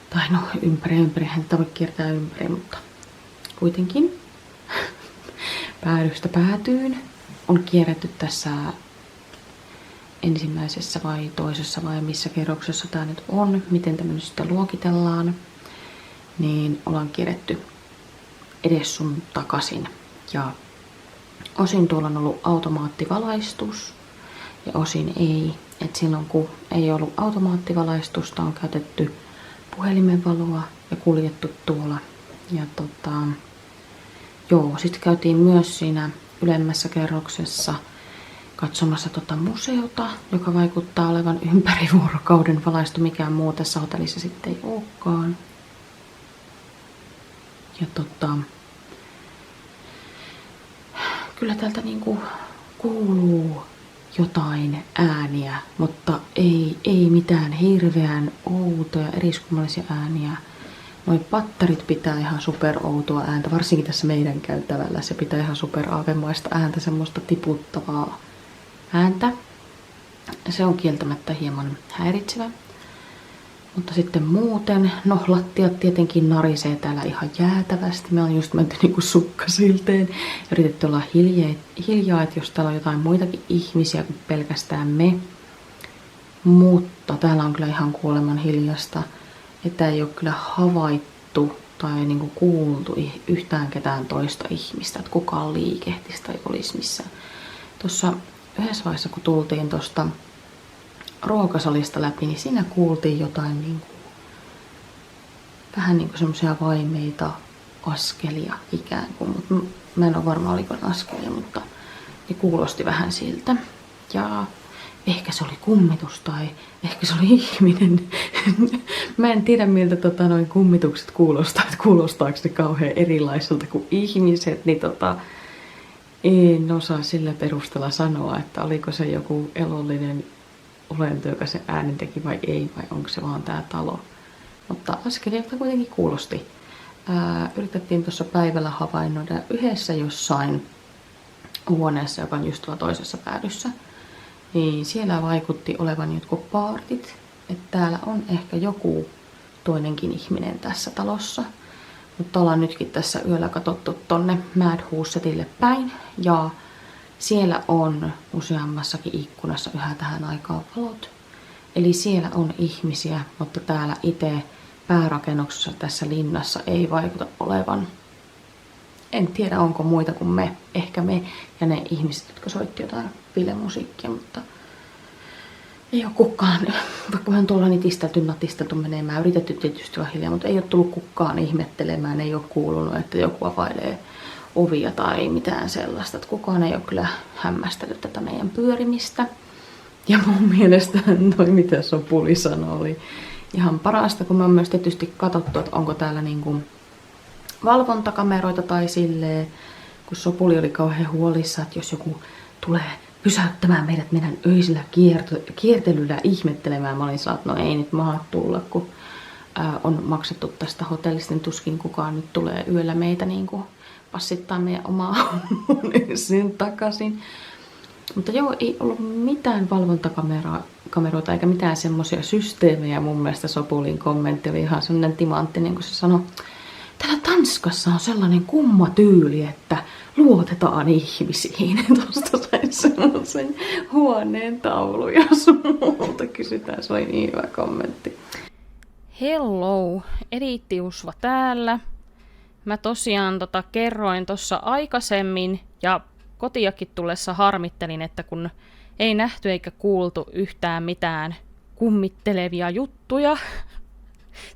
tai no ympärihän tätä voi kiertää ympäri, mutta kuitenkin päädystä päätyyn on kierretty tässä ensimmäisessä vai toisessa vai missä kerroksessa tää nyt on, miten tämä nyt sitä luokitellaan. niin ollaan kierretty edes sun takaisin. Ja osin tuolla on ollut automaattivalaistus ja osin ei. Et silloin kun ei ollut automaattivalaistusta, on käytetty puhelimen valoa ja kuljettu tuolla. Ja sitten käytiin myös siinä ylemmässä kerroksessa katsomassa museota, joka vaikuttaa olevan ympäri vuorokauden valaistu. Mikään muu tässä hotellissa sitten ei olekaan. Ja kyllä täältä niinku kuuluu jotain ääniä, mutta ei mitään hirveän outoja, eriskummallisia ääniä. Noi patterit pitää ihan superoutoa ääntä, varsinkin tässä meidän käytävällä. Se pitää ihan superaavemaista ääntä, semmoista tiputtavaa ääntä. Se on kieltämättä hieman häiritsevä. Mutta sitten muuten, no lattiat tietenkin narisee täällä ihan jäätävästi. Me on just menty niinku sukkasilteen ja yritetty olla hiljaa, että jos täällä on jotain muitakin ihmisiä kuin pelkästään me. Mutta täällä on kyllä ihan kuoleman hiljasta. Että ei ole kyllä havaittu tai niinku kuultu yhtään ketään toista ihmistä, että kukaan liikehtisi tai olisi missään. Tuossa yhdessä vaiheessa, kun tultiin tuosta ruokasalista läpi, niin siinä kuultiin jotain niinku, vähän niinku semmoisia vaimeita askelia ikään kuin. Mutta mä en ole varma, oliko askelia, mutta ne kuulosti vähän siltä. Ja ehkä se oli kummitus tai ehkä se oli ihminen. Mä en tiedä miltä noin kummitukset kuulostaa, että kuulostaako ne kauhean erilaiselta kuin ihmiset, niin en osaa sillä perusteella sanoa, että oliko se joku elollinen olento, joka se äänen teki vai ei, vai onko se vaan tää talo. Mutta askelijoita kuitenkin kuulosti. Yritettiin tuossa päivällä havainnoida yhdessä jossain huoneessa, joka on just tuolla toisessa päädyssä. Niin siellä vaikutti olevan jotkut paartit, että täällä on ehkä joku toinenkin ihminen tässä talossa. Mutta ollaan nytkin tässä yöllä katsottu tonne Madhousetille päin ja siellä on useammassakin ikkunassa yhä tähän aikaan valot. Eli siellä on ihmisiä, mutta täällä itse päärakennuksessa tässä linnassa ei vaikuta olevan. En tiedä, onko muita kuin me. Ehkä me ja ne ihmiset, jotka soitti jotain bilemusiikkia, mutta ei ole kukaan. Vaikka vähän tuolla nitistelty, natisteltu menemään. Yritetty tietysti olla hiljaa, mutta ei ole tullut kukaan ihmettelemään. Ei ole kuulunut, että joku availee ovia tai mitään sellaista. Että kukaan ei ole kyllä hämmästellyt tätä meidän pyörimistä. Ja mun mielestä toi, mitä Sopuli sanoi, oli ihan parasta, kun me on myös tietysti katsottu, että onko täällä niinku valvontakameroita tai silleen, kun Sopuli oli kauhean huolissa, että jos joku tulee pysäyttämään meidät meidän öisillä kiertelyllä ihmettelemään. Mä olin sanonut, että no ei nyt maha tulla, kun on maksettu tästä hotellista, niin tuskin kukaan nyt tulee yöllä meitä niin kuin passittaa meidän omaa huoneeseen takaisin. Mutta joo, ei ollut mitään valvontakameroita eikä mitään semmoisia systeemejä. Mun mielestä Sopulin kommentti oli ihan semmoinen timanttinen, kun se sanoi, täällä Tanskassa on sellainen kumma tyyli, että luotetaan ihmisiin. Tuosta sain semmoisen huoneen taulu, jos multa kysytään. Se oli niin hyvä kommentti. Hello, Ediittiusva täällä. Mä tosiaan kerroin tuossa aikaisemmin ja kotiakin tullessa harmittelin, että kun ei nähty eikä kuultu yhtään mitään kummittelevia juttuja,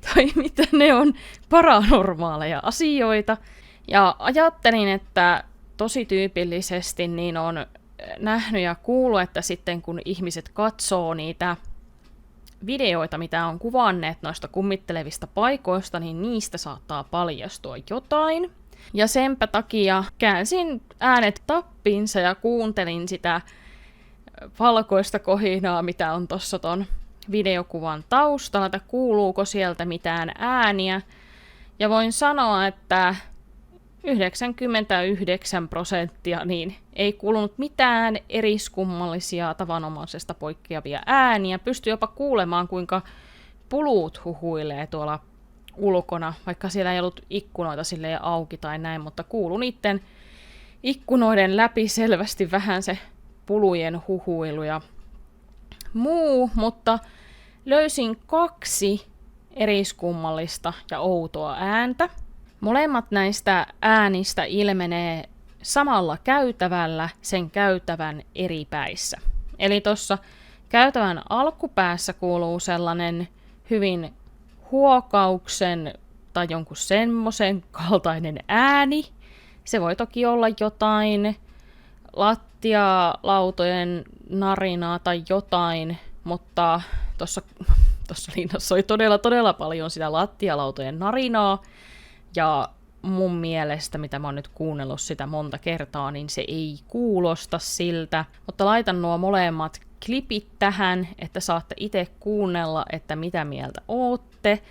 tai mitä ne on, paranormaaleja asioita. Ja ajattelin, että tosi tyypillisesti niin on nähnyt ja kuullut, että sitten kun ihmiset katsoo niitä videoita, mitä on kuvanneet noista kummittelevista paikoista, niin niistä saattaa paljastua jotain. Ja senpä takia käänsin äänet tappiinsa ja kuuntelin sitä valkoista kohinaa, mitä on tossa ton videokuvan taustalla, että kuuluuko sieltä mitään ääniä. Ja voin sanoa, että 99% niin ei kuulunut mitään eriskummallisia tavanomaisesta poikkeavia ääniä. Pystyi jopa kuulemaan, kuinka puluut huhuilee tuolla ulkona, vaikka siellä ei ollut ikkunoita silleen auki tai näin, mutta kuului niiden ikkunoiden läpi selvästi vähän se pulujen huhuilu ja muu, mutta löysin 2 eriskummallista ja outoa ääntä. Molemmat näistä äänistä ilmenee samalla käytävällä sen käytävän eri päissä. Eli tuossa käytävän alkupäässä kuuluu sellainen hyvin huokauksen tai jonkun semmoisen kaltainen ääni. Se voi toki olla jotain lattialautojen narinaa tai jotain, mutta tuossa linnassa oli todella paljon sitä lattialautojen narinaa. Ja mun mielestä, mitä mä oon nyt kuunnellut sitä monta kertaa, niin se ei kuulosta siltä. Mutta laitan nuo molemmat klipit tähän, että saatte itse kuunnella, että mitä mieltä ootte.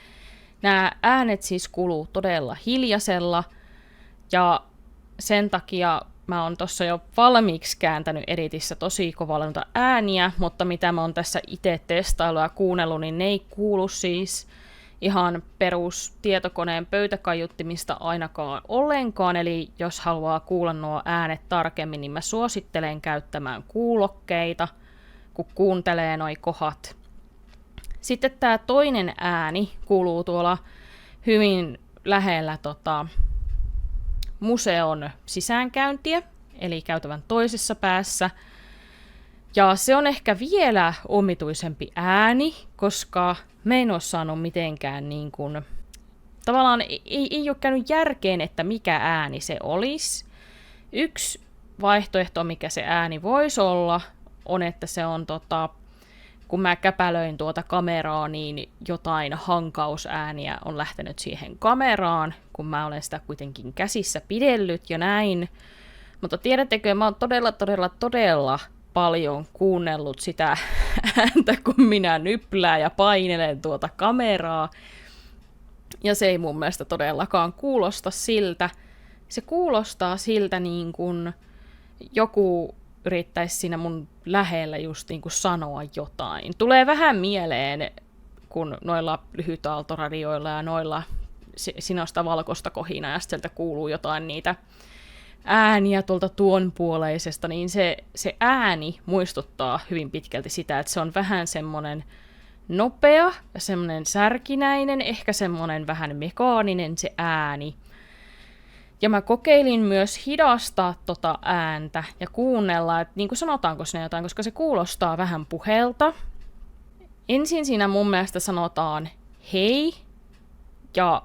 Nämä äänet siis kuuluu todella hiljaisella, ja sen takia mä oon tossa jo valmiiksi kääntänyt editissä tosi kovalla noita ääniä, mutta mitä mä oon tässä itse testaillut ja kuunnellut, niin ne ei kuulu siis ihan perus tietokoneen pöytäkaiuttimista ainakaan ollenkaan, eli jos haluaa kuulla nuo äänet tarkemmin, niin mä suosittelen käyttämään kuulokkeita, kun kuuntelee noi kohdat. Sitten tää toinen ääni kuuluu tuolla hyvin lähellä museon sisäänkäyntiä, eli käytävän toisessa päässä. Ja se on ehkä vielä omituisempi ääni, koska mä en ole saanut mitenkään niin kuin, tavallaan ei ole käynyt järkeen, että mikä ääni se olisi. Yksi vaihtoehto, mikä se ääni voisi olla, on, että se on kun mä käpälöin tuota kameraa, niin jotain hankausääniä on lähtenyt siihen kameraan, kun mä olen sitä kuitenkin käsissä pidellyt ja näin. Mutta tiedättekö, mä oon todella paljon kuunnellut sitä ääntä, kun minä nyplään ja painelen tuota kameraa. Ja se ei mun mielestä todellakaan kuulosta siltä. Se kuulostaa siltä niin kuin joku yrittäisi siinä mun lähellä just niin kuin sanoa jotain. Tulee vähän mieleen, kun noilla lyhytaaltoradioilla ja noilla sinosta valkoista kohinaa ja sieltä kuuluu jotain niitä ääniä tuolta tuonpuoleisesta, niin se ääni muistuttaa hyvin pitkälti sitä, että se on vähän semmoinen nopea ja semmoinen särkinäinen, ehkä semmoinen vähän mekaaninen se ääni. Ja mä kokeilin myös hidastaa tota ääntä ja kuunnella, että niin kuin sanotaanko sinne jotain, koska se kuulostaa vähän puhelta. Ensin siinä mun mielestä sanotaan hei, ja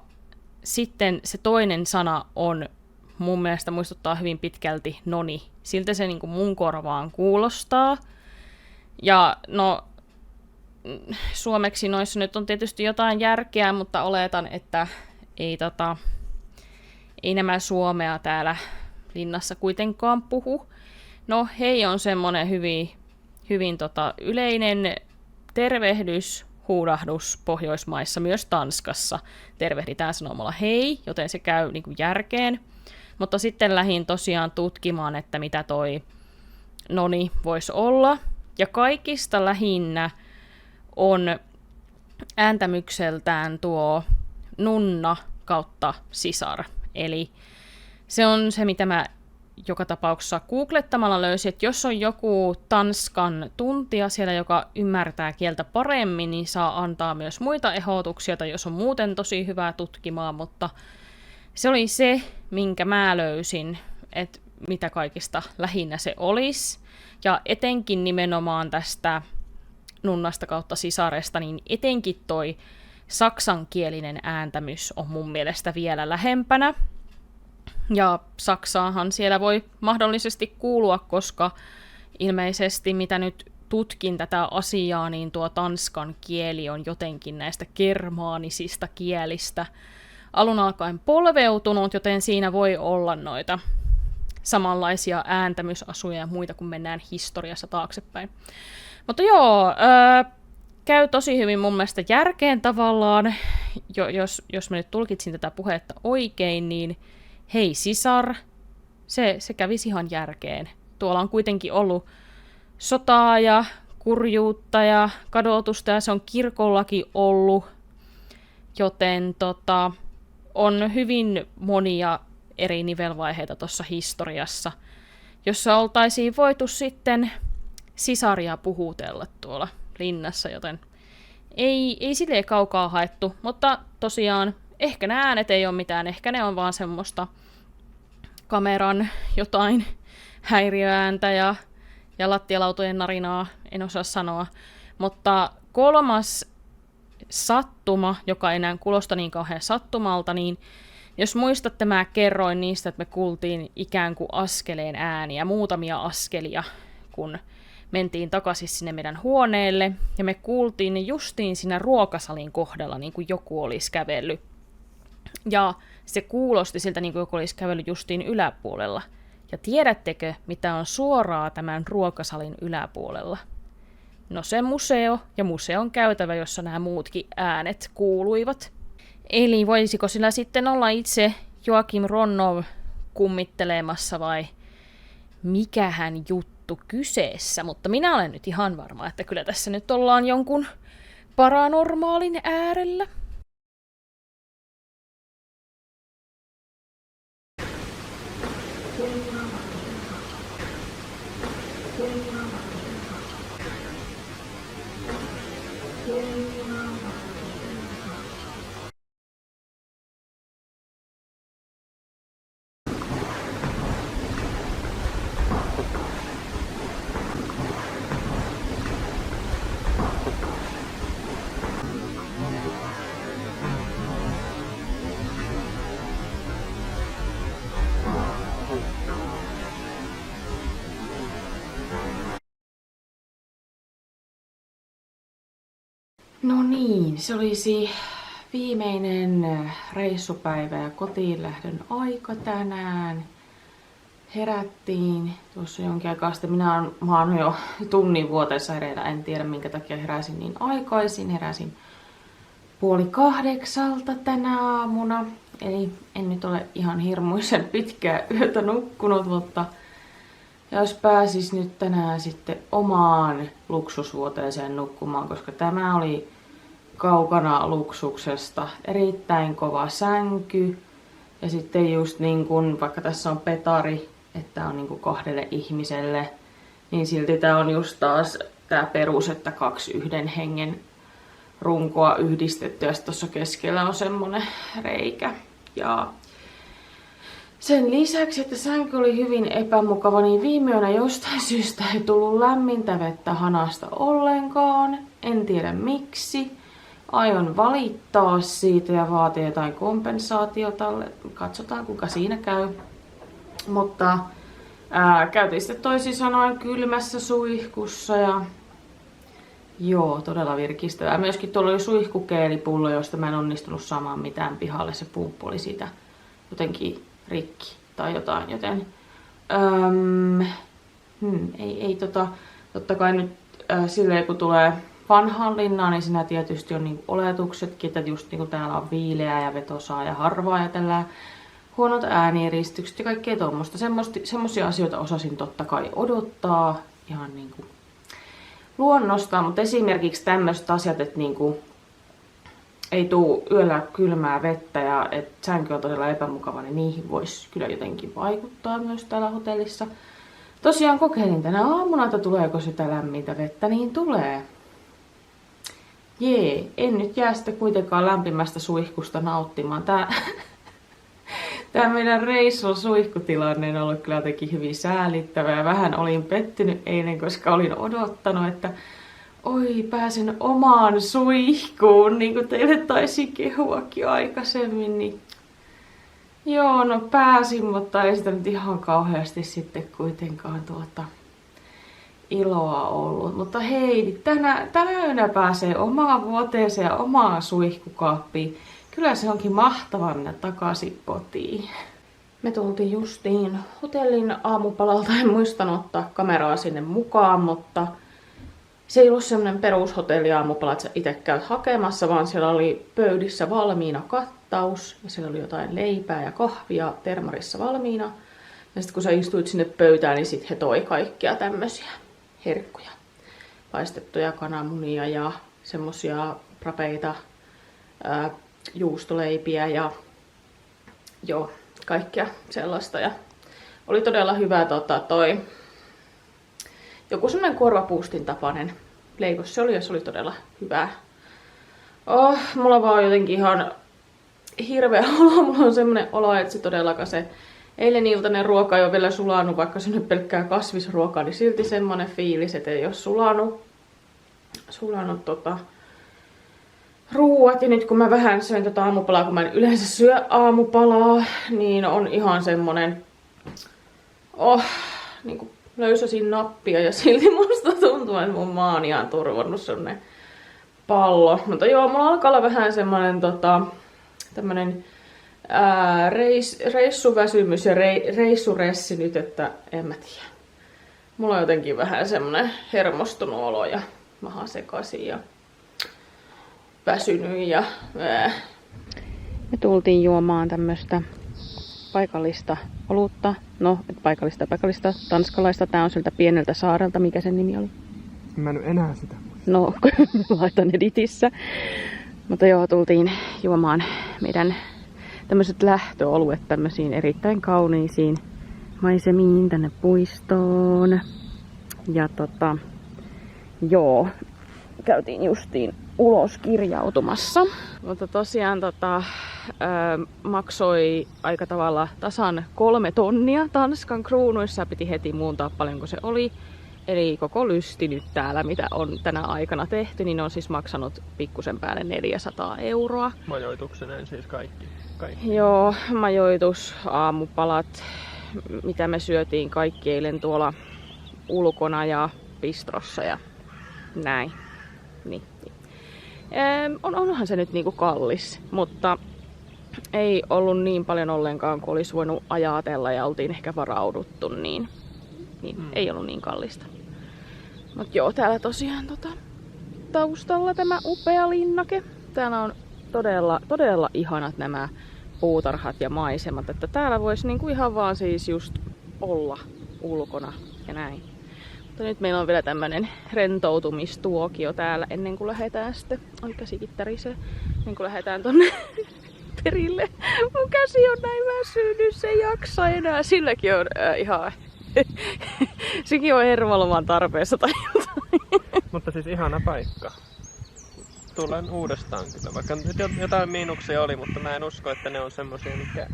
sitten se toinen sana on mun mielestä muistuttaa hyvin pitkälti noni. Siltä se niin kuin mun korvaan kuulostaa. Ja no, suomeksi noissa nyt on tietysti jotain järkeä, mutta oletan, että ei nämä suomea täällä linnassa kuitenkaan puhu. No hei on semmonen hyvin yleinen tervehdys, huudahdus Pohjoismaissa, myös Tanskassa tervehditään sanomalla hei, joten se käy niin kuin järkeen. Mutta sitten lähdin tosiaan tutkimaan, että mitä toi noni voisi olla. Ja kaikista lähinnä on ääntämykseltään tuo nunna kautta sisar. Eli se on se, mitä mä joka tapauksessa googlettamalla löysin, että jos on joku tanskan tuntija siellä, joka ymmärtää kieltä paremmin, niin saa antaa myös muita ehdotuksia, tai jos on muuten tosi hyvää tutkimaan, mutta se oli se, minkä mä löysin, että mitä kaikista lähinnä se olisi. Ja etenkin nimenomaan tästä nunnasta kautta sisaresta, niin etenkin toi saksankielinen ääntämys on mun mielestä vielä lähempänä. Ja Saksaahan siellä voi mahdollisesti kuulua, koska ilmeisesti mitä nyt tutkin tätä asiaa, niin tuo tanskan kieli on jotenkin näistä germaanisista kielistä alun alkaen polveutunut, joten siinä voi olla noita samanlaisia ääntämysasuja ja muita, kun mennään historiassa taaksepäin. Mutta joo, käy tosi hyvin mun mielestä järkeen tavallaan, jos mä nyt tulkitsin tätä puhetta oikein, niin hei sisar, se kävisi ihan järkeen. Tuolla on kuitenkin ollut sotaa ja kurjuutta ja kadotusta ja se on kirkollakin ollut, joten on hyvin monia eri nivelvaiheita tuossa historiassa, jossa oltaisiin voitu sitten sisaria puhutella tuolla linnassa, joten ei silleen kaukaa haettu, mutta tosiaan ehkä nämä äänet ei ole mitään, ehkä ne on vaan semmoista kameran jotain häiriöääntä ja lattialautojen narinaa, en osaa sanoa. Mutta kolmas sattuma, joka ei enää kuulosta niin kauhean sattumalta, niin jos muistatte, mä kerroin niistä, että me kuultiin ikään kuin askeleen ääniä, muutamia askelia, kun mentiin takaisin sinne meidän huoneelle, ja me kuultiin ne justiin siinä ruokasalin kohdalla, niin kuin joku olisi kävellyt. Ja se kuulosti siltä, niin kuin joku olisi kävellyt justiin yläpuolella. Ja tiedättekö, mitä on suoraa tämän ruokasalin yläpuolella? No se museo ja museon käytävä, jossa nämä muutkin äänet kuuluivat. Eli voisiko sillä sitten olla itse Joakim Ronnov kummittelemassa vai mikähän juttu kyseessä? Mutta minä olen nyt ihan varma, että kyllä tässä nyt ollaan jonkun paranormaalin äärellä. No niin, se olisi viimeinen reissupäivä ja kotiin lähdön aika tänään. Herättiin tuossa jonkin aikaa sitten. Mä oon jo tunnin vuoteessa hereillä, en tiedä minkä takia heräsin niin aikaisin. Heräsin 7:30 tänä aamuna. Eli en nyt ole ihan hirmuisen pitkää yötä nukkunut, mutta jos pääsis nyt tänään sitten omaan luksusvuoteeseen nukkumaan, koska tämä oli kaukana luksuksesta. Erittäin kova sänky. Ja sitten just niin kun, vaikka tässä on petari, että on niin kuin 2 ihmiselle, niin silti tää on just taas tää perus, että 2 yhden hengen runkoa yhdistetty ja sitten tuossa keskellä on semmonen reikä. Ja sen lisäksi, että sänky oli hyvin epämukava, niin viime yönä jostain syystä ei tullut lämmintä vettä hanasta ollenkaan. En tiedä miksi. Aion valittaa siitä ja vaatia jotain kompensaatiota. Katsotaan kuinka siinä käy. Mutta käytiin sitten toisin sanoen kylmässä suihkussa ja joo, todella virkistävää. Myöskin tuolla oli suihkukeelipullo, josta mä en onnistunut saamaan mitään pihalle. Se pumppu oli siitä jotenkin rikki tai jotain, joten totta kai nyt silleen kun tulee vanhaan linnaan, niin siinä tietysti on niinku oletuksetkin, että just niinku täällä on viileää ja vetosaa ja harvaa ja tällä huonot äänieristykset ja kaikkea tuommoista. Semmoisia asioita osasin totta kai odottaa ihan niinku luonnostaan, mutta esimerkiksi tämmöiset asiat, että niinku ei tuu yöllä kylmää vettä ja että sänky on todella epämukava, niin niihin voisi kyllä jotenkin vaikuttaa myös täällä hotellissa. Tosiaan kokeilin tänä aamuna, että tuleeko sitä lämmintä vettä, niin tulee. Jee, en nyt jää sitten kuitenkaan lämpimästä suihkusta nauttimaan. Tää meidän reissun suihkutilanne on ollut kyllä jotenkin hyvin säälittävä ja vähän olin pettynyt eilen, koska olin odottanut, että oi, pääsen omaan suihkuun, niin kuin teille taisi kehuakin aikaisemmin. Niin joo, no pääsin, mutta ei sitä nyt ihan kauheasti sitten kuitenkaan iloa ollut. Mutta hei, tänä yönä pääsee omaan vuoteeseen ja omaan suihkukaappiin. Kyllä se onkin mahtavaa mennä takaisin kotiin. Me tultiin justiin hotellin aamupalalta, en muistanut ottaa kameraa sinne mukaan, mutta se ei ollut semmonen perushotelli aamupala, että sä itse käyt hakemassa, vaan siellä oli pöydissä valmiina kattaus ja siellä oli jotain leipää ja kahvia termarissa valmiina. Ja sitten kun sä istuit sinne pöytään, niin sit he toi kaikkia tämmösiä herkkuja. Paistettuja kananmunia ja semmosia rapeita juustoleipiä ja joo, kaikkea sellaista. Ja oli todella hyvä toi joku semmonen korvapuustin tapainen leivos se oli ja se oli todella hyvää. Mulla vaan jotenkin ihan hirveä olo. Mulla on semmonen olo, että se todellakaan se eilen iltainen ruoka ei ole vielä sulanut, vaikka se nyt pelkkää kasvisruokaa, niin silti semmonen fiilis, että ei ole sulanut ruuat. Ja nyt kun mä vähän söin aamupalaa, kun mä en yleensä syö aamupalaa, niin on ihan semmonen niinku löysäsin nappia ja silti musta tuntuu, että mun maania on turvannut semmonen pallo. Mutta joo, mulla alkaa olla vähän semmonen tämmönen reissuväsymys ja reissuressi nyt, että en mä tiedä. Mulla on jotenkin vähän semmonen hermostunut olo ja maha sekaisin ja väsynyt ja Me tultiin juomaan tämmöstä paikallista olutta. No, paikallista, tanskalaista. Tää on siltä pieneltä saarelta. Mikä sen nimi oli? Mä en enää sitä muista. No, laitan editissä. Mutta joo, tultiin juomaan meidän tämmöiset lähtöoluet tämmöisiin erittäin kauniisiin maisemiin tänne puistoon. Ja joo, käytiin justiin ulos kirjautumassa. Mutta tosiaan maksoi aika tavalla tasan 3 tonnia Tanskan kruunuissa. Piti heti muuntaa paljonko se oli. Eli koko lysti nyt täällä, mitä on tänä aikana tehty, niin on siis maksanut pikkusen päälle 400 €. Majoitukseneen siis kaikki. Joo, majoitus, aamupalat, mitä me syötiin kaikki eilen tuolla ulkona ja bistrossa ja näin. Niin. Onhan se nyt niinku kallis, mutta ei ollut niin paljon ollenkaan kuin olisi voinut ajatella ja oltiin ehkä varauduttu, niin ei ollut niin kallista. Mut joo, täällä tosiaan taustalla tämä upea linnake. Täällä on todella ihanat nämä puutarhat ja maisemat, että täällä voisi niinku ihan vaan siis just olla ulkona ja näin. Mutta nyt meillä on vielä tämmönen rentoutumistuokio täällä ennen kuin lähdetään sitten, on käsikin tärisee, ennen kuin lähdetään tonne perille. Mun käsi on näin väsynyt, se ei jaksa enää. Silläkin on ihan, sekin on hermoloman tarpeessa tai jotain. Mutta siis ihana paikka. Tulen uudestaan kyllä, vaikka nyt jotain miinuksia oli, mutta mä en usko, että ne on semmosia mikä...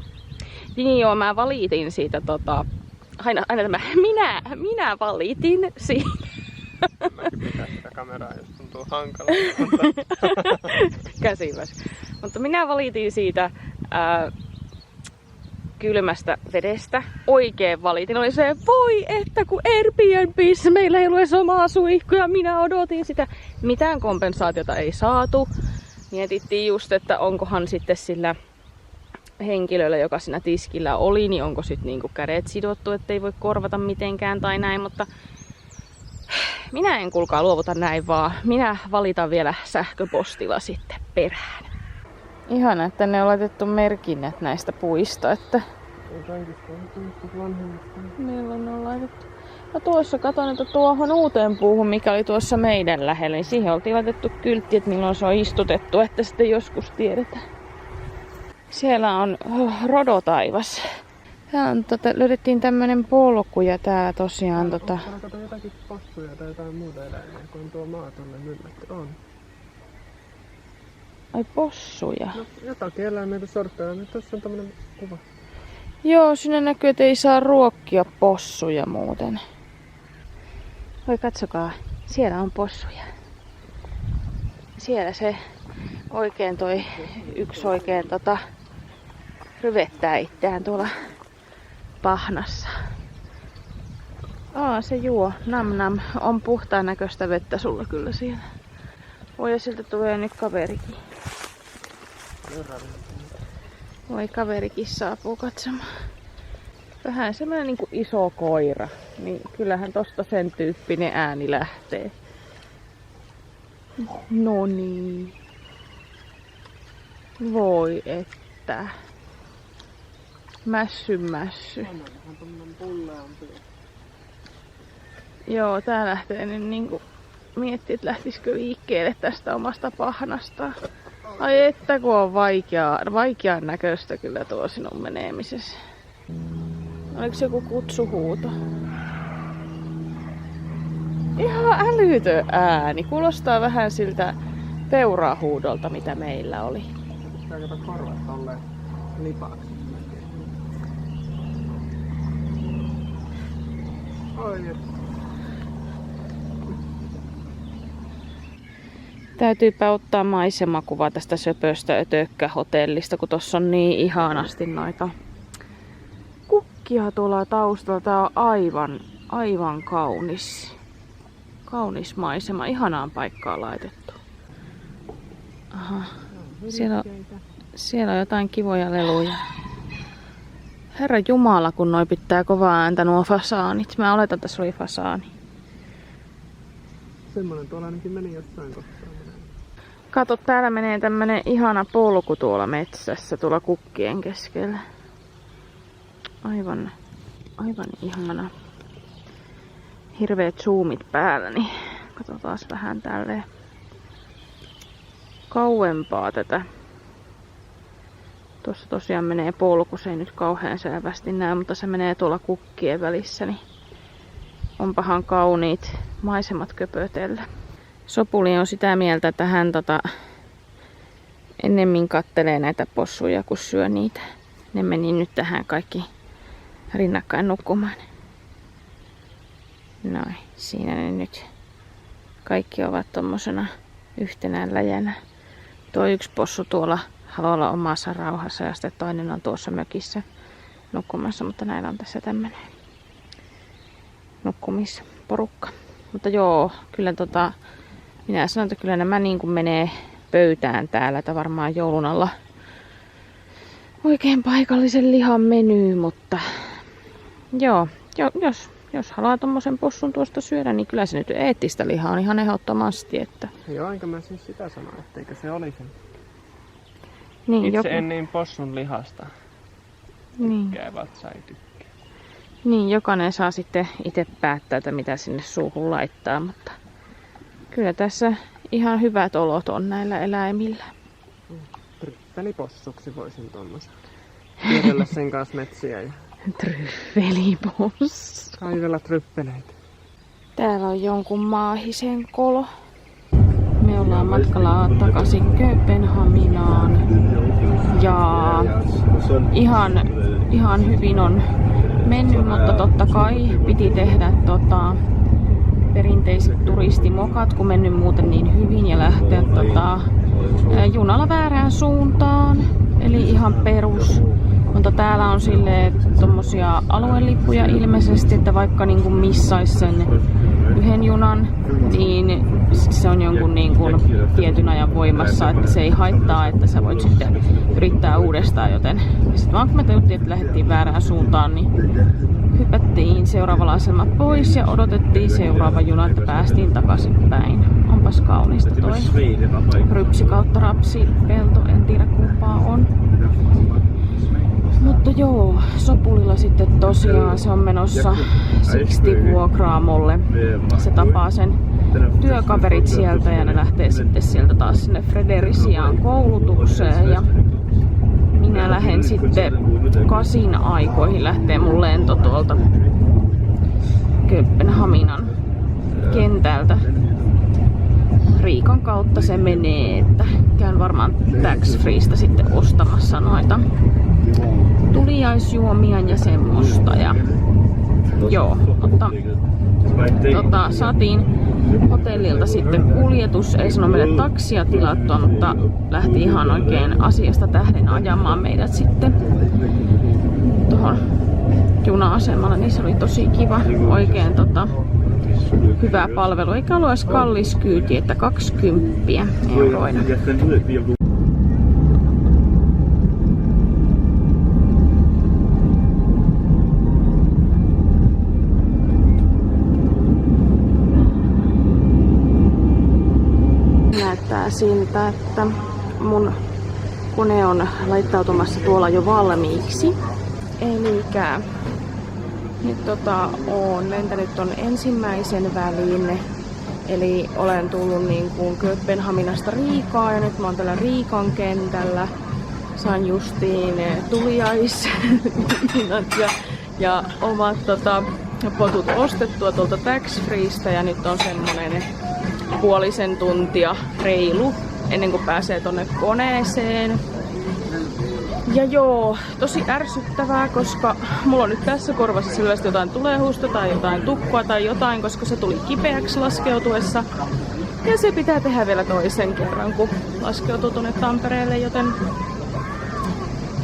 Niin joo, mä valitin siitä aina tämä, minä valitin siitä. Mäkin pitää sitä kameraa, jos tuntuu hankalaa. Käsiväs. Mutta minä valitin siitä kylmästä vedestä. Oikein valitin. Oli se, voi että kun Airbnbissä meillä ei ole omaa suihkuja, minä odotin sitä. Mitään kompensaatiota ei saatu. Mietittiin just, että onkohan sitten sillä henkilöllä, joka siinä tiskillä oli, niin onko sitten niinku kädet sidottu, ettei voi korvata mitenkään tai näin, mutta minä en kuulkaa luovuta näin, vaan minä valitan vielä sähköpostilla sitten perään. Ihana, että ne on laitettu merkinnät näistä puista, että milloin ne on laitettu. No tuossa katon, että tuohon uuteen puuhun, mikä oli tuossa meidän lähellä, niin siihen oltiin laitettu kyltti, että milloin se on istutettu, että sitten joskus tiedetään. Siellä on rodotaivas. Täällä on, löydettiin tämmönen polku ja tää tosiaan Kato jotakin possuja tai jotain muuta eläimiä, kun on tuo maa tonne myllätty. On. Ai possuja? No jotakin eläimiä sortteja, nyt tässä on tämmönen kuva. Joo, sinne näkyy, että ei saa ruokkia possuja muuten. Oi katsokaa, siellä on possuja. Siellä se oikein yksi oikein ryvettää itseään tuolla pahnassa. Se juo. Nam. On puhtaan näköistä vettä sulla kyllä siellä. Voi ja siltä tulee nyt kaverikin. Voi kaverikin saapuu katsomaan. Vähän semmoinen niinku iso koira. Niin kyllähän tosta sen tyyppinen ääni lähtee. No niin. Voi että. Mässy. Joo, tää lähtee nyt niinku miettii, että lähtisikö liikkeelle tästä omasta pahnastaan. Ai että kun on vaikean näköistä kyllä tuo sinun menemisessä. Oliko se joku kutsuhuuto? Ihan älytön ääni. Kuulostaa vähän siltä peurahuudolta, mitä meillä oli. Pitääkö korvat tolleen lipaksi? Oi, Täytyypä ottaa maisemakuva tästä söpöstä ötökkähotellista, kun tossa on niin ihanasti noita kukkia tuolla taustalla. Tää on aivan kaunis. Kaunis maisema. Ihanaan paikkaan laitettu. Aha. Siellä on jotain kivoja leluja. Herra Jumala, kun noi pitää kovaa ääntä nuo fasaanit. Mä oletan, että tässä oli fasaani. semmonen tuolla ainakin meni jossain kohtaa. Kato, täällä menee tämmönen ihana polku tuolla metsässä, tuolla kukkien keskellä. Aivan ihana. Hirveet zoomit päällä, niin katsotaan vähän tälleen kauempaa tätä. Tuossa tosiaan menee polku, se ei nyt kauhean selvästi näe, mutta se menee tuolla kukkien välissä, niin onpahan kauniit maisemat köpötellä. Sopuli on sitä mieltä, että hän ennemmin kattelee näitä possuja, kun syö niitä. Ne meni nyt tähän kaikki rinnakkain nukkumaan. Noin, siinä ne nyt kaikki ovat tommosena yhtenään läjänä. Tuo yksi possu tuolla haluaa olla omassa rauhassa ja sitten toinen on tuossa mökissä nukkumassa, mutta näillä on tässä tämmönen nukkumisporukka. Mutta joo, kyllä minä sanon, että kyllä nämä niin kuin menee pöytään täällä, että varmaan joulun alla oikein paikallisen lihan meny, mutta joo, jos haluaa tommosen possun tuosta syödä, niin kyllä se nyt eettistä lihaa on ihan ehdottomasti, että... Joo, enkä mä siis sitä sano, etteikö se olisi. Niin, itse en niin possun lihasta tykkäävät sai tykkää. Niin, jokainen saa sitten itse päättää, että mitä sinne suuhun laittaa, mutta kyllä tässä ihan hyvät olot on näillä eläimillä. Tryffelipossuksi voisin tommosen. Tiedellä sen kanssa metsiä ja... Tryffelipossu. Kaivella tryffeleitä. Täällä on jonkun maahisen kolo. Me ollaan matkalla takaisin Kööpenhaminaan. Ja ihan hyvin on mennyt, mutta totta kai piti tehdä perinteiset turistimokat, kun mennyt muuten niin hyvin ja lähteä junalla väärään suuntaan. Eli ihan perus. Mutta täällä on silleen tommosia aluelippuja ilmeisesti, että vaikka niinku missais sen yhden junan, niin se on jonkun niinku tietyn ajan voimassa, että se ei haittaa, että sä voit sitten yrittää uudestaan, joten sitten vaan kun me tajuttiin, että lähdettiin väärään suuntaan, niin hypättiin seuraavalla asemalla pois ja odotettiin seuraava juna, että päästiin takaisinpäin. Onpas kaunista toi rypsi kautta rapsi pelto, en tiedä kumpaa on. Mutta joo, Sopulilla sitten tosiaan se on menossa Sixty-vuokraamolle. Se tapaa sen työkaverit sieltä ja ne lähtee sitten sieltä taas sinne Fredericiaan koulutukseen. Ja minä lähden sitten 8 aikoihin, lähtee mun lento tuolta Kööpenhaminan kentältä. Riikan kautta se menee, että käyn varmaan tax-freesta sitten ostamassa noita tuliaisjuomia ja semmoista. Ja joo, mutta saatiin hotellilta sitten kuljetus, ei sano meille taksia tilattua, mutta lähti ihan oikein asiasta tähden ajamaan meidät sitten tuohon juna-asemalle, niin se oli tosi kiva, oikein hyvä palvelu, eikä ollut edes kallis kyyti, että 20 euroina. Näyttää siltä, että mun kone on laittautumassa tuolla jo valmiiksi. Elikkä nyt olen lentänyt ton ensimmäisen väliin. Eli olen tullut niin kuin Kööpenhaminasta Riikaan ja nyt mä oon täällä Riikan kentällä. Sain justiin tuliaishinnat ja omat potut ostettua tuolta tax-freesta ja nyt on semmonen puolisen tuntia reilu ennen kuin pääsee tonne koneeseen. Ja joo, tosi ärsyttävää, koska mulla on nyt tässä korvassa selvästi jotain tulehusta tai jotain tukkua tai jotain, koska se tuli kipeäksi laskeutuessa. Ja se pitää tehdä vielä toisen kerran, kun laskeutuu tuonne Tampereelle, joten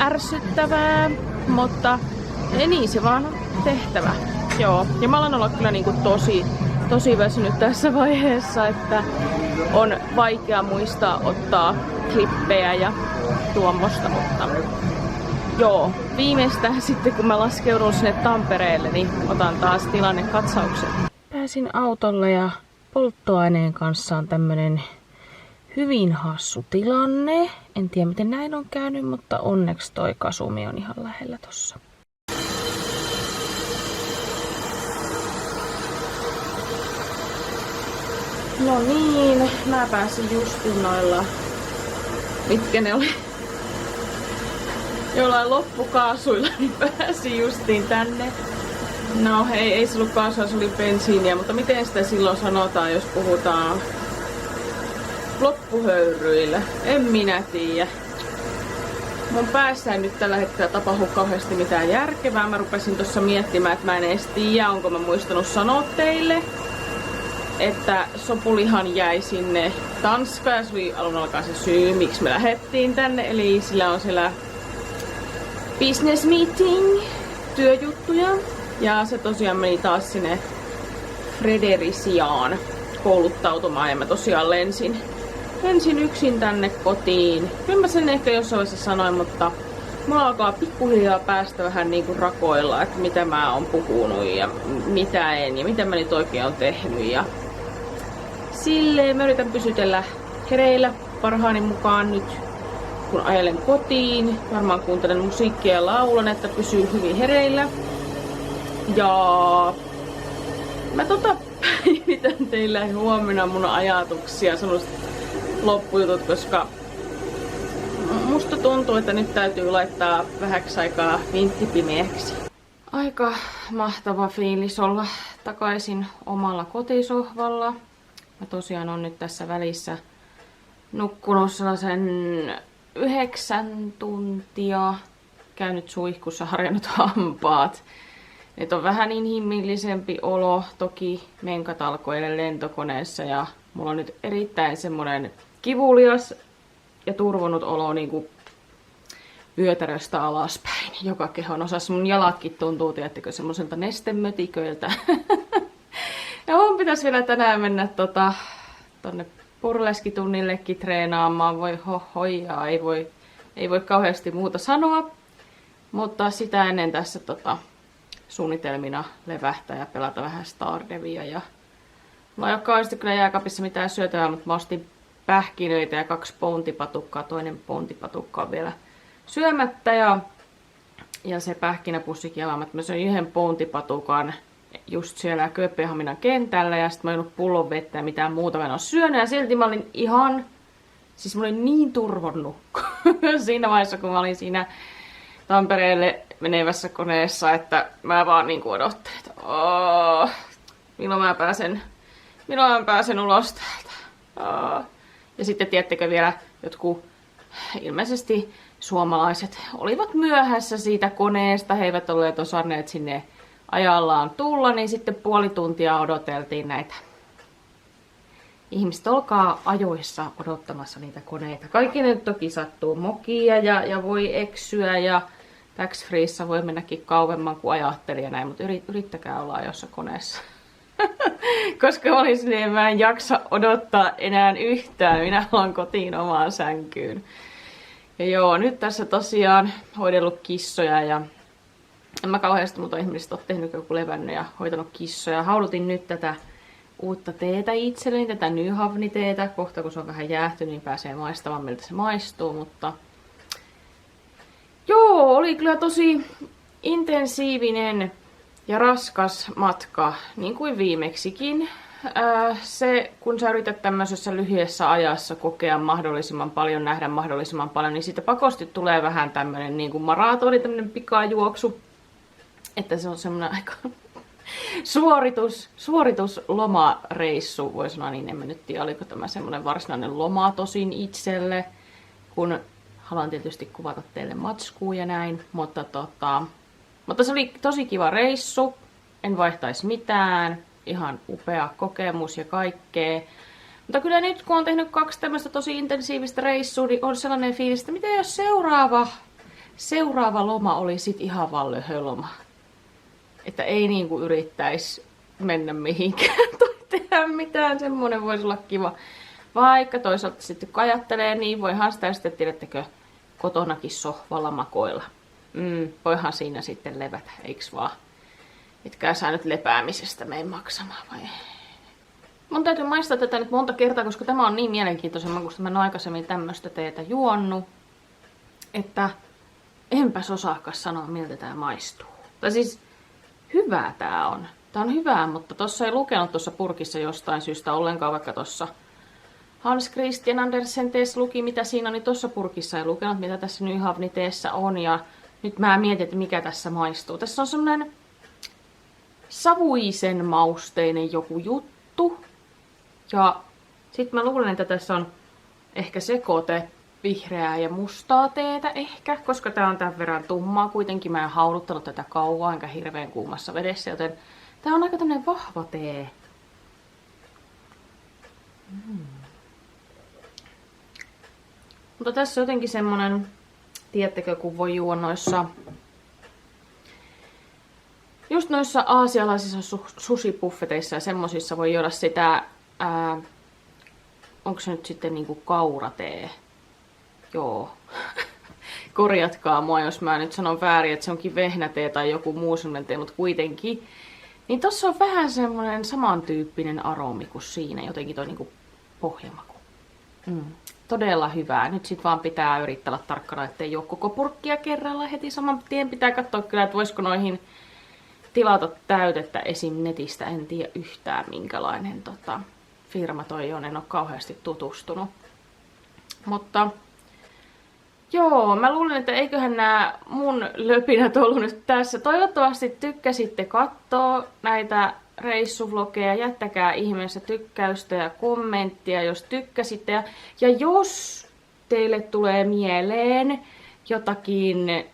ärsyttävää, mutta niin se vaan on tehtävä. Joo, ja mä alan olla kyllä niinku tosi väsynyt tässä vaiheessa, että on vaikea muistaa ottaa klippejä ja tuommoista, mutta joo, viimeistään sitten kun mä laskeudun sinne Tampereelle, niin otan taas tilannekatsauksen. Pääsin autolle ja polttoaineen kanssa on tämmönen hyvin hassu tilanne. En tiedä miten näin on käynyt, mutta onneksi toi Kasumi on ihan lähellä tossa. No niin, mä pääsin justin noilla, mitkä ne oli, jollain loppukaasuilla, niin pääsin justiin tänne. No ei se ollut kaasua, se oli bensiiniä, mutta miten sitä silloin sanotaan, jos puhutaan loppuhöyryillä? En minä tiedä. Mun päässä ei nyt tällä hetkellä tapahdu kauheasti mitään järkevää. Mä rupesin tuossa miettimään, että mä en edes tiedä, onko mä muistanut sanoa teille, että Sopulihan jäi sinne Tanskaan ja se oli alun alkaen se syy, miksi me lähdettiin tänne. Eli sillä on siellä business meeting, työjuttuja. Ja se tosiaan meni taas sinne Fredericiaan kouluttautumaan ja mä tosiaan lensin yksin tänne kotiin. Kyllä mä sen ehkä jossain vaiheessa sanoin, mutta mulla alkaa pikkuhiljaa päästä vähän niinku rakoilla, että mitä mä oon puhunut ja mitä en ja mitä mä nyt oikein on tehnyt. Ja silleen mä yritän pysytellä hereillä parhaani mukaan nyt, kun ajelen kotiin. Varmaan kuuntelen musiikkia ja laulan, että pysyy hyvin hereillä. Ja mä päivitän teille huomenna mun ajatuksia, sellaiset loppujutut, koska musta tuntuu, että nyt täytyy laittaa vähäksi aikaa vinttipimeäksi. Aika mahtava fiilis olla takaisin omalla kotisohvalla. Mä tosiaan on nyt tässä välissä nukkunut sellaisen 9 tuntia, käynyt suihkussa, harjannut hampaat. Nyt on vähän inhimillisempi olo, toki menkat alkoi lentokoneessa ja mulla on nyt erittäin semmonen kivulias ja turvonnut olo niinku vyötäröstä alaspäin. Joka kehon osassa mun jalatkin tuntuu, tiedättekö, semmoiselta nestemötiköiltä. Ja mun pitäisi vielä tänään mennä tonne burleskitunnillekin treenaamaan. Voi hohojaa, ei voi kauheasti muuta sanoa. Mutta sitä ennen tässä suunnitelmina levähtää ja pelata vähän Stardevia. Ja mulla ei ole kauheasti kyllä jääkaapissa mitään syötävää, mutta mä ostin pähkinöitä ja 2 pountipatukkaa. Toinen pountipatukka on vielä syömättä ja se pähkinäpussikin avaamat. Mä söin 1 pountipatukan just siellä Kööpenhaminan kentällä ja sitten mä oon pullon vettä ja mitään muuta mä en oo syönyt. Ja silti mä olin ihan, siis mä olin niin turvonnut siinä vaiheessa, kun mä olin siinä Tampereelle menevässä koneessa, että mä vaan niin odottelin, että milloin mä pääsen ulos täältä. Ja sitten tiedättekö vielä jotkut ilmeisesti suomalaiset olivat myöhässä siitä koneesta, he eivät olleet osanneet sinne ajallaan tulla, niin sitten puoli tuntia odoteltiin näitä. Ihmiset olkaa ajoissa odottamassa niitä koneita. Kaikki nyt toki sattuu mokia ja voi eksyä ja tax-freessa voi mennäkin kauemman kuin ajatteli ja näin, mutta yrittäkää olla ajoissa koneessa. Koska mä olin silleen, mä en jaksa odottaa enää yhtään, minä haluan kotiin omaan sänkyyn. Ja joo, nyt tässä tosiaan hoidellut kissoja ja en mä kauheasti muuta ihmisistä ole tehnyt joku levännyt ja hoitanut kissoja. Haudutin nyt tätä uutta teetä itselleni, tätä Nyhavni-teetä. Kohta kun se on vähän jäähtynyt, niin pääsee maistamaan miltä se maistuu, mutta joo, oli kyllä tosi intensiivinen ja raskas matka, niin kuin viimeksikin. Se, kun sä yrität tämmöisessä lyhyessä ajassa kokea mahdollisimman paljon, nähdä mahdollisimman paljon, niin siitä pakosti tulee vähän tämmönen niin kuin maratoni, tämmönen pikajuoksu. Että se on semmoinen suorituslomareissu, voi sanoa niin, en mä nyt tiedä, oliko tämä semmoinen varsinainen loma tosin itselle, kun haluan tietysti kuvata teille matskua ja näin, mutta se oli tosi kiva reissu, en vaihtaisi mitään, ihan upea kokemus ja kaikkea. Mutta kyllä nyt kun on tehnyt 2 tämmöistä tosi intensiivistä reissua, niin on sellainen fiilis, että mitä jos seuraava loma oli sit ihan vaan löhöloma. Että ei niinku yrittäisi mennä mihinkään tai tehdä mitään, semmonen voisi olla kiva. Vaikka toisaalta sitten kun ajattelee, niin voihan sitä sitten, tiedättekö, kotonakin sohvalla makoilla. Voihan siinä sitten levätä, eiks vaan? Mitkään sä nyt lepäämisestä mene maksamaan vai? Mun täytyy maistaa tätä nyt monta kertaa, koska tämä on niin mielenkiintoisen makuista. Mä en ole aikaisemmin tämmöstä teetä juonut, että enpäs osaakaan sanoa, miltä tää maistuu. Tai siis hyvää tää on. Tää on hyvää, mutta tossa ei lukenut tuossa purkissa jostain syystä ollenkaan, vaikka tossa Hans Christian Andersen teessä luki, mitä siinä on, niin tossa purkissa ei lukenut, mitä tässä Nyhavni teessä on. Ja nyt mä mietin, että mikä tässä maistuu. Tässä on semmonen savuisen mausteinen joku juttu. Ja sit mä luulen, että tässä on ehkä sekoite vihreää ja mustaa teetä ehkä, koska tää on tämän verran tummaa. Kuitenkin mä en hauduttanut tätä kauan, enkä hirveän kuumassa vedessä, joten tää on aika tämmönen vahva tee. Mutta tässä on jotenkin semmonen, tiedättekö, kun voi juoda noissa, just noissa aasialaisissa sushi-buffeteissa ja semmosissa voi juoda sitä, onko se nyt sitten niinku kauratee? Joo. Korjatkaa mua, jos mä nyt sanon väärin, että se onkin vehnätee tai joku muu semmonen tee, mutta kuitenkin. Niin tossa on vähän semmonen samantyyppinen aromi kuin siinä, jotenkin toi niinku pohjamaku. Todella hyvää. Nyt sit vaan pitää yrittää olla tarkkana, ettei juo koko purkkia kerralla heti saman tien. Pitää katsoa kyllä, että voisiko noihin tilata täytettä esim. Netistä. En tiedä yhtään minkälainen firma toi on. En ole kauheasti tutustunut. Mutta joo, mä luulen, että eiköhän nämä mun löpinät ollut nyt tässä. Toivottavasti tykkäsitte katsoa näitä reissuvlogeja. Jättäkää ihmeessä tykkäystä ja kommenttia, jos tykkäsitte. Ja jos teille tulee mieleen jotakin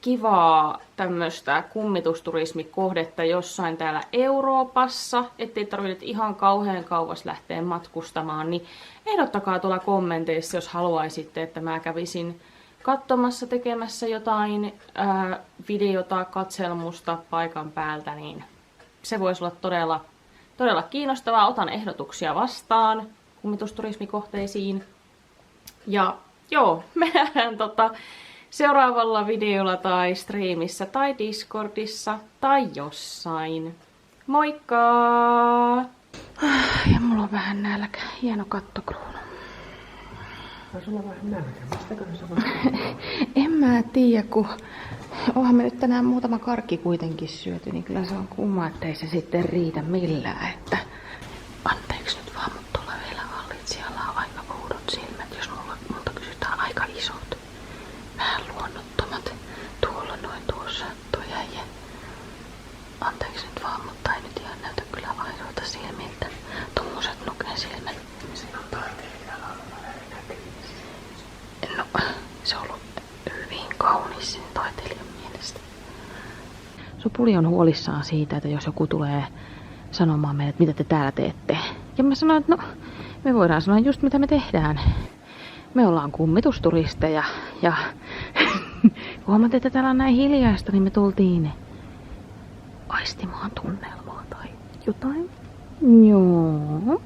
kivaa tämmöistä kummitusturismikohdetta jossain täällä Euroopassa, ettei tarvitse ihan kauhean kauas lähteä matkustamaan, niin ehdottakaa tuolla kommenteissa, jos haluaisitte, että mä kävisin katsomassa, tekemässä jotain videota, katselmusta paikan päältä, niin se voisi olla todella kiinnostavaa. Otan ehdotuksia vastaan kummitusturismikohteisiin. Ja joo, me nähdään seuraavalla videolla tai striimissä tai Discordissa tai jossain. Moikka! Ja mulla on vähän nälkä. Hieno kattokruunu. Sulla on vähän nälkä. Mistäköhän sä voit? En mä tiedä, kun onhan me nyt tänään muutama karkki kuitenkin syöty, niin kyllä se on kumma, ettei se sitten riitä millään, että anteeksi nyt vaan, mutta tuolla vielä hallitsijalla on aika oudot silmät, jos multa kysytään aika isot. Vähän luonnottomat. Tuolla noin tuossa tuo äijä. Anteeksi nyt vaan, mutta ei nyt ihan näytä kyllä aidoilta silmiltä. Tommoset nuken silmät. Siinä on taiteilijalla ollut No, se on ollut hyvin kaunis sen taiteilijan mielestä. Supuli on huolissaan siitä, että jos joku tulee sanomaan meille, että mitä te täällä teette. Ja mä sanoin, että no, me voidaan sanoa just mitä me tehdään. Me ollaan kummitusturisteja ja huomaat, että täällä on näin hiljaista, niin me tultiin aistimaan tunnelmaa tai jotain. Joo.